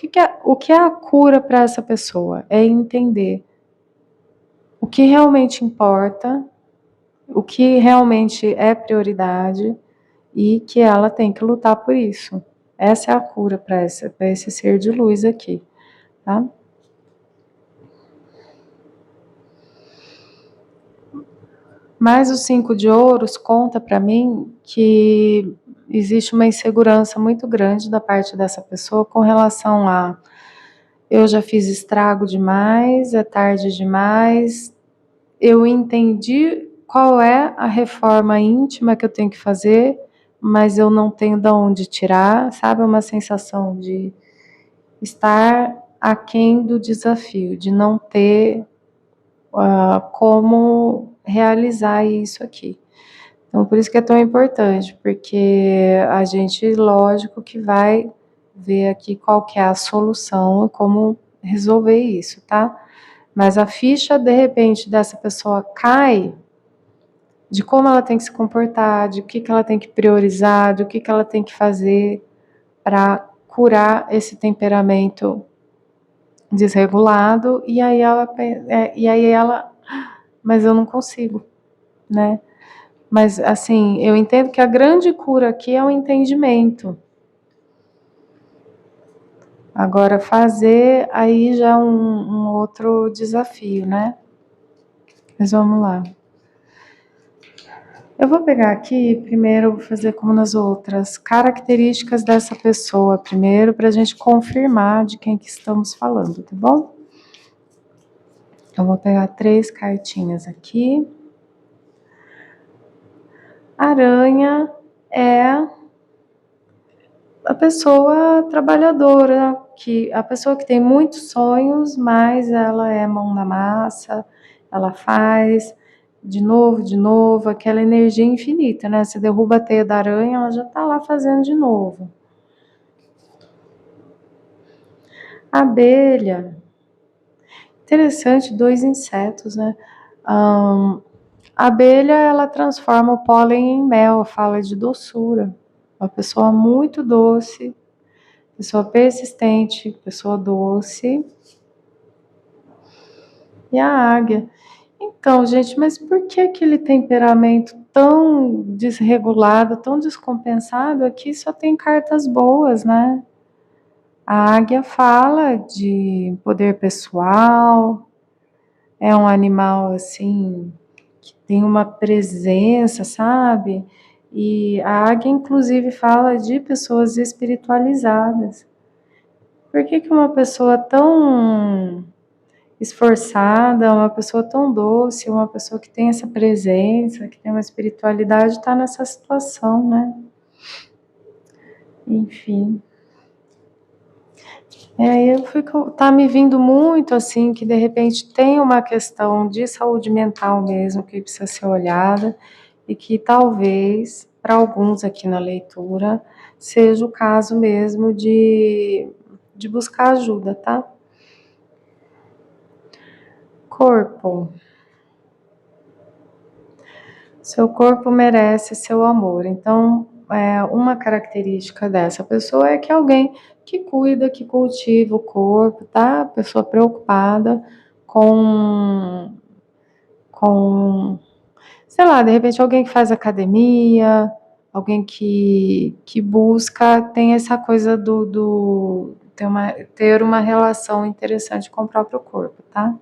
o que é a cura para essa pessoa? É entender o que realmente importa, o que realmente é prioridade e que ela tem que lutar por isso. Essa é a cura para esse ser de luz aqui, tá? Mas o 5 de ouros conta para mim que existe uma insegurança muito grande da parte dessa pessoa com relação a eu já fiz estrago demais, é tarde demais, eu entendi qual é a reforma íntima que eu tenho que fazer, mas eu não tenho de onde tirar, sabe? Uma sensação de estar aquém do desafio, de não ter como realizar isso aqui. Então, por isso que é tão importante, porque a gente, lógico, que vai ver aqui qual que é a solução e como resolver isso, tá? Mas a ficha, de repente, dessa pessoa cai de como ela tem que se comportar, de o que ela tem que priorizar, de o que ela tem que fazer para curar esse temperamento desregulado, e aí ela, mas eu não consigo, né? Mas, assim, eu entendo que a grande cura aqui é o entendimento. Agora, fazer aí já é um outro desafio, né? Mas vamos lá. Eu vou pegar aqui, primeiro, vou fazer como nas outras, características dessa pessoa, primeiro, para a gente confirmar de quem que estamos falando, tá bom? Eu vou pegar 3 cartinhas aqui. Aranha é a pessoa trabalhadora, a pessoa que tem muitos sonhos, mas ela é mão na massa, ela faz de novo, aquela energia infinita, né? Você derruba a teia da aranha, ela já tá lá fazendo de novo. Abelha, interessante, 2 insetos, né? A abelha, ela transforma o pólen em mel, fala de doçura. Uma pessoa muito doce, pessoa persistente, pessoa doce. E a águia. Então, gente, mas por que aquele temperamento tão desregulado, tão descompensado? Aqui só tem cartas boas, né? A águia fala de poder pessoal, é um animal assim que tem uma presença, sabe? E a águia, inclusive, fala de pessoas espiritualizadas. Por que uma pessoa tão esforçada, uma pessoa tão doce, uma pessoa que tem essa presença, que tem uma espiritualidade, está nessa situação, né? Enfim. Tá me vindo muito assim, que de repente tem uma questão de saúde mental mesmo, que precisa ser olhada, e que talvez, para alguns aqui na leitura, seja o caso mesmo de buscar ajuda, tá? Corpo. Seu corpo merece seu amor. Então, uma característica dessa pessoa é que é alguém que cuida, que cultiva o corpo, tá? Pessoa preocupada com, com, sei lá, de repente alguém que faz academia, alguém que busca, tem essa coisa ter uma relação interessante com o próprio corpo, tá?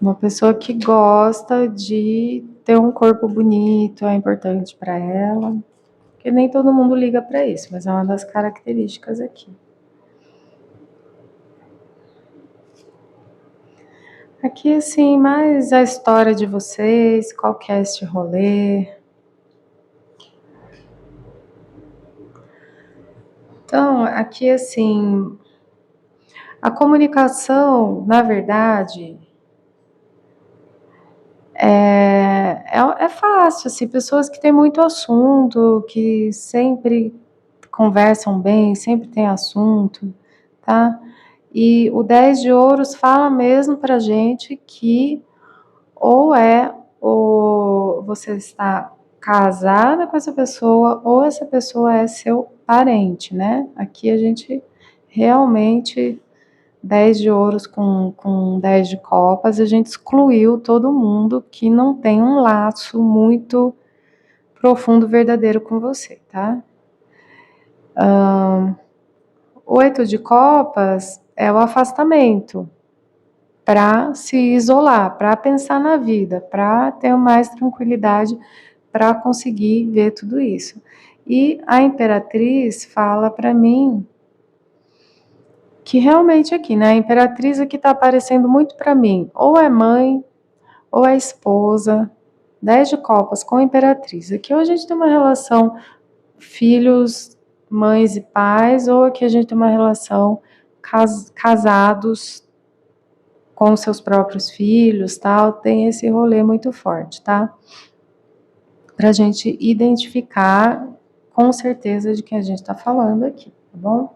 Uma pessoa que gosta de ter um corpo bonito, é importante para ela, porque nem todo mundo liga para isso, mas é uma das características aqui. Aqui, assim, mais a história de vocês, qual que é este rolê. Então, aqui, assim, a comunicação, na verdade, é fácil, assim, pessoas que têm muito assunto, que sempre conversam bem, sempre tem assunto, tá? E o 10 de ouros fala mesmo pra gente que ou você está casada com essa pessoa, ou essa pessoa é seu parente, né? Aqui a gente realmente 10 de ouros com 10 de copas, a gente excluiu todo mundo que não tem um laço muito profundo, verdadeiro com você, tá? 8 de copas é o afastamento. para se isolar, para pensar na vida, para ter mais tranquilidade, para conseguir ver tudo isso. E a Imperatriz fala para mim que realmente aqui, né, a Imperatriz aqui está aparecendo muito para mim, ou é mãe, ou é esposa, 10 de copas com a Imperatriz. Aqui ou a gente tem uma relação filhos, mães e pais, ou aqui a gente tem uma relação casados com seus próprios filhos, tal, tem esse rolê muito forte, tá? Pra gente identificar com certeza de quem a gente tá falando aqui, tá bom?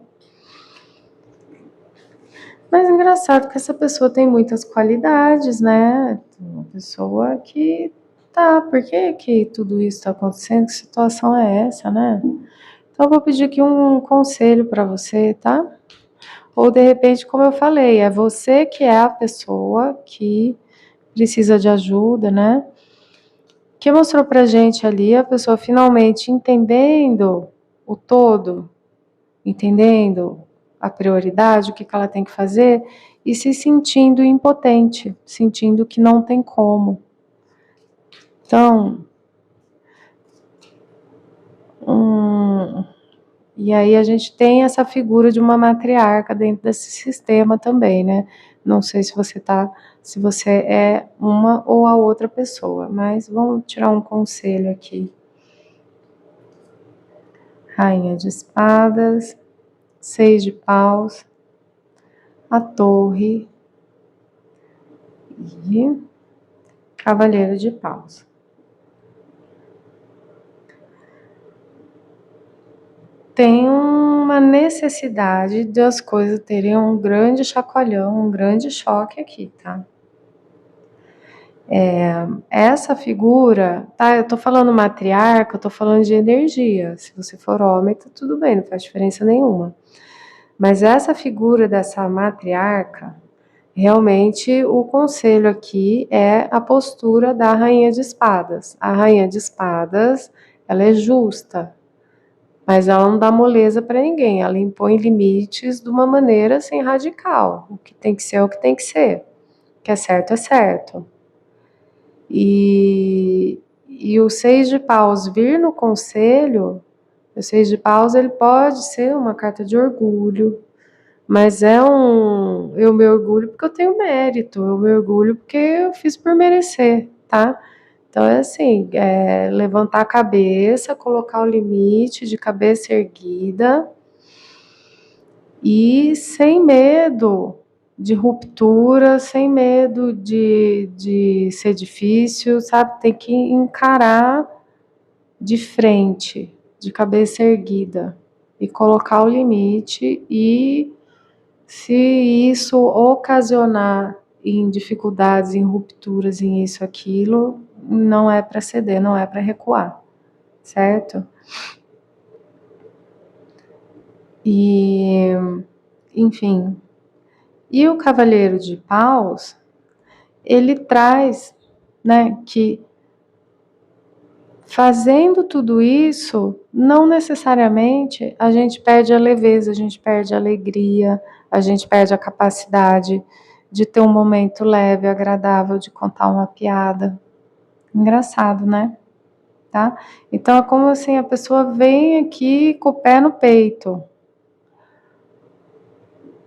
Mas é engraçado que essa pessoa tem muitas qualidades, né? Uma pessoa que tá, por que tudo isso tá acontecendo? Que situação é essa, né? Então eu vou pedir aqui um conselho para você, tá? Ou de repente, como eu falei, é você que é a pessoa que precisa de ajuda, né? Que mostrou pra gente ali a pessoa finalmente entendendo o todo, entendendo a prioridade, o que ela tem que fazer e se sentindo impotente, sentindo que não tem como. Então, e aí a gente tem essa figura de uma matriarca dentro desse sistema também, né? Não sei se você é uma ou a outra pessoa, mas vamos tirar um conselho aqui. Rainha de espadas, 6 de paus, a torre e cavaleiro de paus. Tem uma necessidade de as coisas terem um grande chacoalhão, um grande choque aqui, tá? Essa figura, tá? Eu tô falando matriarca, eu tô falando de energia. Se você for homem, tá tudo bem, não faz diferença nenhuma. Mas essa figura dessa matriarca, realmente o conselho aqui é a postura da rainha de espadas. A rainha de espadas, ela é justa, mas ela não dá moleza para ninguém. Ela impõe limites de uma maneira assim radical. O que tem que ser é o que tem que ser. O que é certo é certo. E o 6 de paus vir no conselho, o 6 de paus ele pode ser uma carta de orgulho, mas eu me orgulho porque eu tenho mérito, eu me orgulho porque eu fiz por merecer, tá? Então é assim, levantar a cabeça, colocar o limite de cabeça erguida e sem medo de ruptura, sem medo de ser difícil, sabe? Tem que encarar de frente, de cabeça erguida e colocar o limite e se isso ocasionar em dificuldades, em rupturas, em isso, aquilo, não é para ceder, não é para recuar, certo? E, enfim, e o cavaleiro de paus, ele traz, né, que fazendo tudo isso, não necessariamente a gente perde a leveza, a gente perde a alegria, a gente perde a capacidade de ter um momento leve, agradável, de contar uma piada. Engraçado, né? Tá? Então é como assim, a pessoa vem aqui com o pé no peito.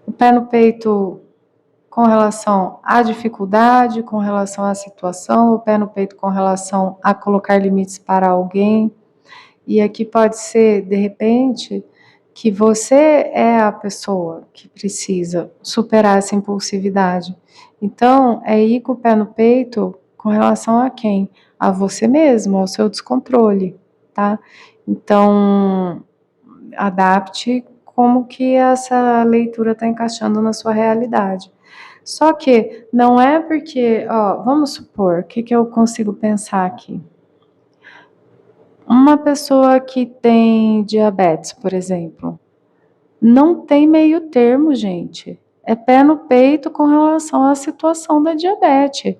O pé no peito com relação à dificuldade, com relação à situação, o pé no peito com relação a colocar limites para alguém. E aqui pode ser, de repente, que você é a pessoa que precisa superar essa impulsividade. Então, é ir com o pé no peito com relação a quem? A você mesmo, ao seu descontrole, tá? Então, adapte como que essa leitura está encaixando na sua realidade. Só que não é porque, ó, vamos supor, o que eu consigo pensar aqui? Uma pessoa que tem diabetes, por exemplo, não tem meio termo, gente. É pé no peito com relação à situação da diabetes.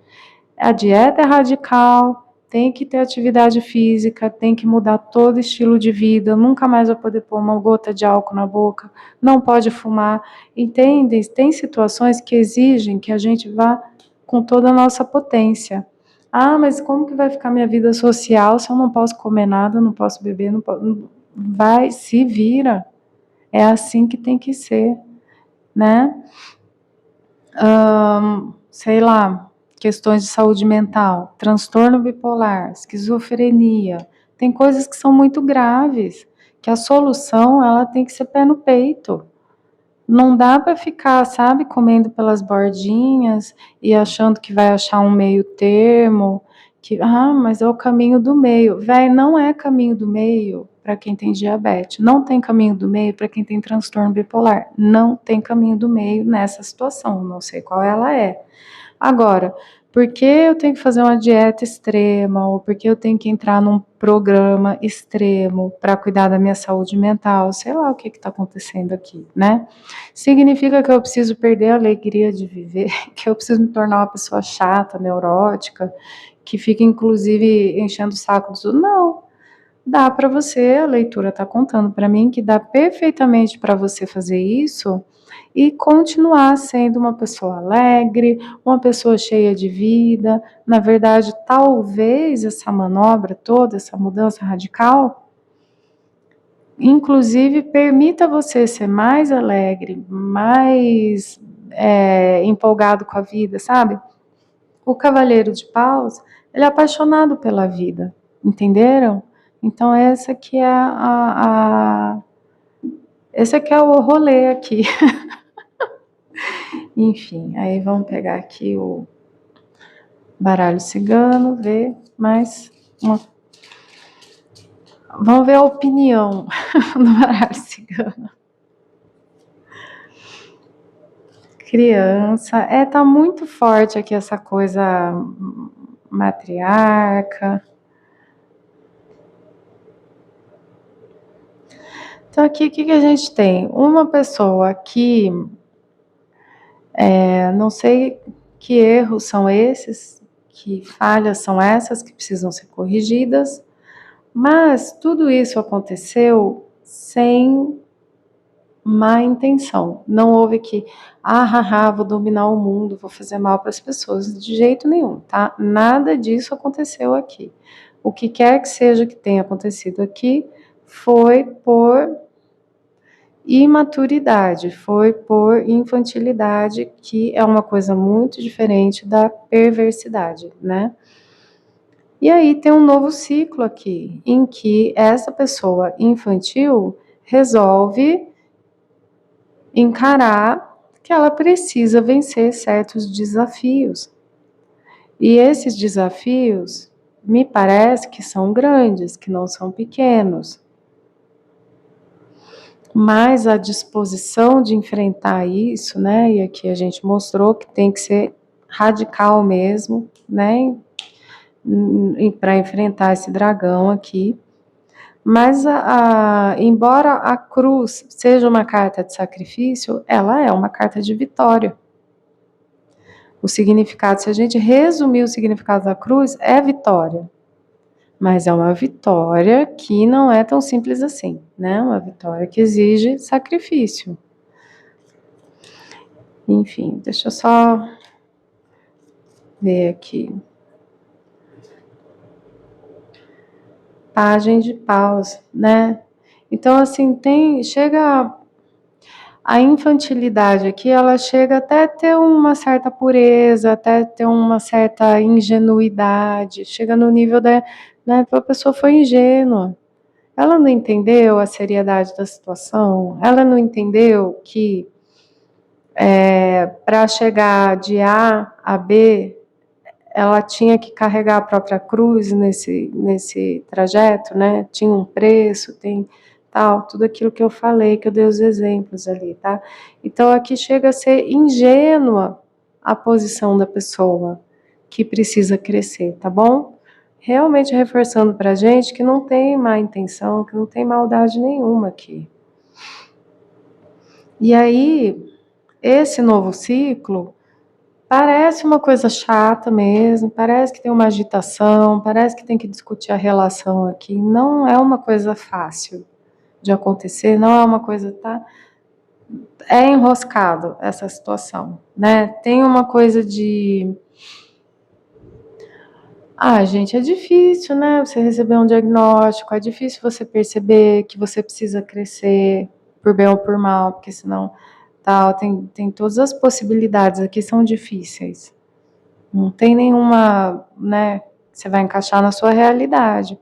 A dieta é radical, tem que ter atividade física, tem que mudar todo o estilo de vida, nunca mais vai poder pôr uma gota de álcool na boca, não pode fumar, entende? Tem situações que exigem que a gente vá com toda a nossa potência. Ah, mas como que vai ficar minha vida social se eu não posso comer nada, não posso beber, não posso... Vai, se vira. É assim que tem que ser, né? Sei lá, questões de saúde mental, transtorno bipolar, esquizofrenia, tem coisas que são muito graves, que a solução ela tem que ser pé no peito. Não dá para ficar, sabe, comendo pelas bordinhas e achando que vai achar um meio termo, que, mas é o caminho do meio. Véi, não é caminho do meio para quem tem diabetes, não tem caminho do meio para quem tem transtorno bipolar, não tem caminho do meio nessa situação, não sei qual ela é. Agora, por que eu tenho que fazer uma dieta extrema, ou por que eu tenho que entrar num programa extremo para cuidar da minha saúde mental? Sei lá o que está acontecendo aqui, né? Significa que eu preciso perder a alegria de viver, que eu preciso me tornar uma pessoa chata, neurótica, que fica inclusive enchendo o saco dos outros? Não. Dá para você, a leitura está contando para mim que dá perfeitamente para você fazer isso e continuar sendo uma pessoa alegre, uma pessoa cheia de vida. Na verdade, talvez essa manobra toda, essa mudança radical, inclusive permita você ser mais alegre, mais empolgado com a vida, sabe? O Cavaleiro de Paus, ele é apaixonado pela vida, entenderam? Então essa que é esse aqui é o rolê aqui. Enfim, aí vamos pegar aqui o baralho cigano, ver mais uma. Vamos ver a opinião do baralho cigano. Criança, tá muito forte aqui essa coisa matriarca. Então aqui o que a gente tem? Uma pessoa que não sei que erros são esses, que falhas são essas que precisam ser corrigidas, mas tudo isso aconteceu sem má intenção. Não houve que, vou dominar o mundo, vou fazer mal para as pessoas, de jeito nenhum, tá? Nada disso aconteceu aqui. O que quer que seja que tenha acontecido aqui foi por imaturidade, foi por infantilidade, que é uma coisa muito diferente da perversidade, né? E aí tem um novo ciclo aqui, em que essa pessoa infantil resolve encarar que ela precisa vencer certos desafios. E esses desafios, me parece que são grandes, que não são pequenos. Mas a disposição de enfrentar isso, né, e aqui a gente mostrou que tem que ser radical mesmo, né, para enfrentar esse dragão aqui. Mas, embora a cruz seja uma carta de sacrifício, ela é uma carta de vitória. O significado, se a gente resumir o significado da cruz, é vitória. Mas é uma vitória que não é tão simples assim, né? Uma vitória que exige sacrifício. Enfim, deixa eu só ver aqui. Pagem de paus, né? Então, assim, chega a infantilidade aqui, ela chega até ter uma certa pureza, até ter uma certa ingenuidade, chega no nível da, né, a pessoa foi ingênua. Ela não entendeu a seriedade da situação, ela não entendeu que para chegar de A a B, ela tinha que carregar a própria cruz nesse trajeto, né? Tinha um preço, tem tal, tudo aquilo que eu falei, que eu dei os exemplos ali, tá? Então aqui chega a ser ingênua a posição da pessoa que precisa crescer, tá bom? Realmente reforçando pra gente que não tem má intenção, que não tem maldade nenhuma aqui. E aí, esse novo ciclo Parece uma coisa chata mesmo, parece que tem uma agitação, parece que tem que discutir a relação aqui. Não é uma coisa fácil de acontecer, não é uma coisa, tá? É enroscado essa situação, né? Tem uma coisa de. Ah, gente, é difícil, né? Você receber um diagnóstico, é difícil você perceber que você precisa crescer, por bem ou por mal, porque senão tal, tem todas as possibilidades aqui são difíceis. Não tem nenhuma, né, que você vai encaixar na sua realidade.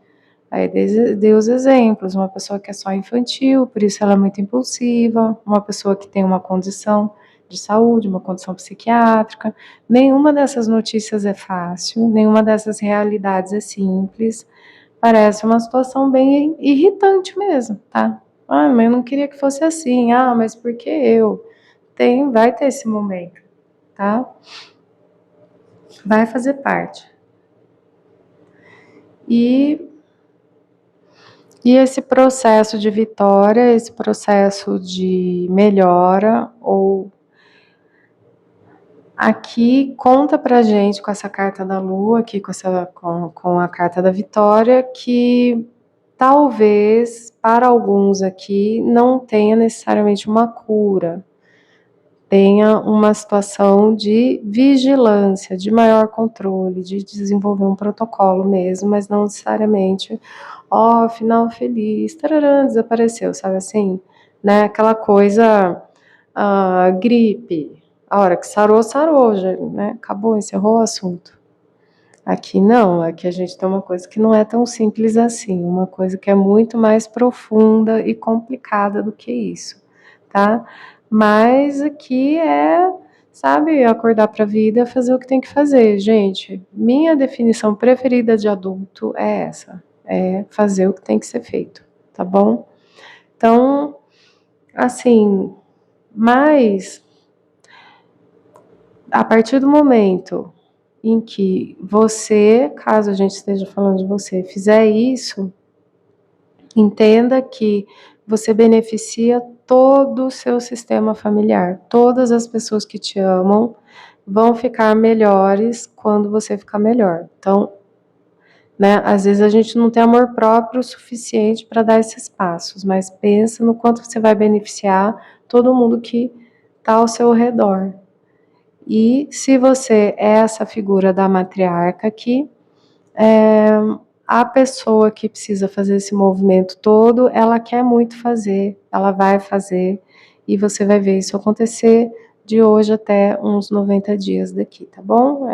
Aí dei os exemplos, uma pessoa que é só infantil, por isso ela é muito impulsiva, uma pessoa que tem uma condição de saúde, uma condição psiquiátrica. Nenhuma dessas notícias é fácil, nenhuma dessas realidades é simples. Parece uma situação bem irritante mesmo, tá? Ah, mas eu não queria que fosse assim. Ah, mas por que eu? Vai ter esse momento, tá? Vai fazer parte. E esse processo de vitória, esse processo de melhora, ou aqui conta pra gente com essa carta da lua, aqui com a carta da vitória, que talvez para alguns aqui não tenha necessariamente uma cura, tenha uma situação de vigilância, de maior controle, de desenvolver um protocolo mesmo, mas não necessariamente, ó, final feliz, tararã, desapareceu, sabe assim? Né? Aquela coisa, gripe, a hora que sarou, sarou, já, né? Acabou, encerrou o assunto. Aqui não, aqui a gente tem uma coisa que não é tão simples assim, uma coisa que é muito mais profunda e complicada do que isso, tá? Mas aqui é, sabe, acordar para a vida, fazer o que tem que fazer, gente. Minha definição preferida de adulto é essa, é fazer o que tem que ser feito, tá bom? Então, assim, mas a partir do momento em que você, caso a gente esteja falando de você, fizer isso, entenda que você beneficia todo o seu sistema familiar. Todas as pessoas que te amam vão ficar melhores quando você ficar melhor. Então, né, às vezes a gente não tem amor próprio o suficiente para dar esses passos, mas pensa no quanto você vai beneficiar todo mundo que está ao seu redor. E se você é essa figura da matriarca aqui, a pessoa que precisa fazer esse movimento todo, ela quer muito fazer, ela vai fazer, e você vai ver isso acontecer de hoje até uns 90 dias daqui, tá bom?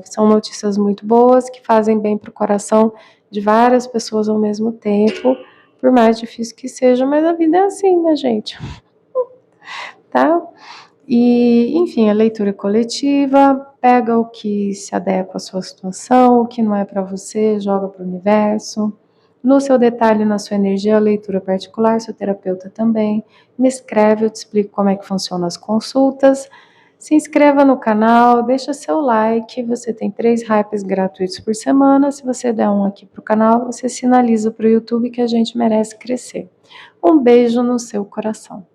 São notícias muito boas que fazem bem para o coração de várias pessoas ao mesmo tempo, por mais difícil que seja, mas a vida é assim, né, gente? Tá? E, enfim, a leitura coletiva, pega o que se adequa à sua situação, o que não é para você, joga para o universo. No seu detalhe, na sua energia, a leitura particular, seu terapeuta também. Me escreve, eu te explico como é que funcionam as consultas. Se inscreva no canal, deixa seu like, você tem 3 hypes gratuitos por semana. Se você der um aqui para o canal, você sinaliza para o YouTube que a gente merece crescer. Um beijo no seu coração.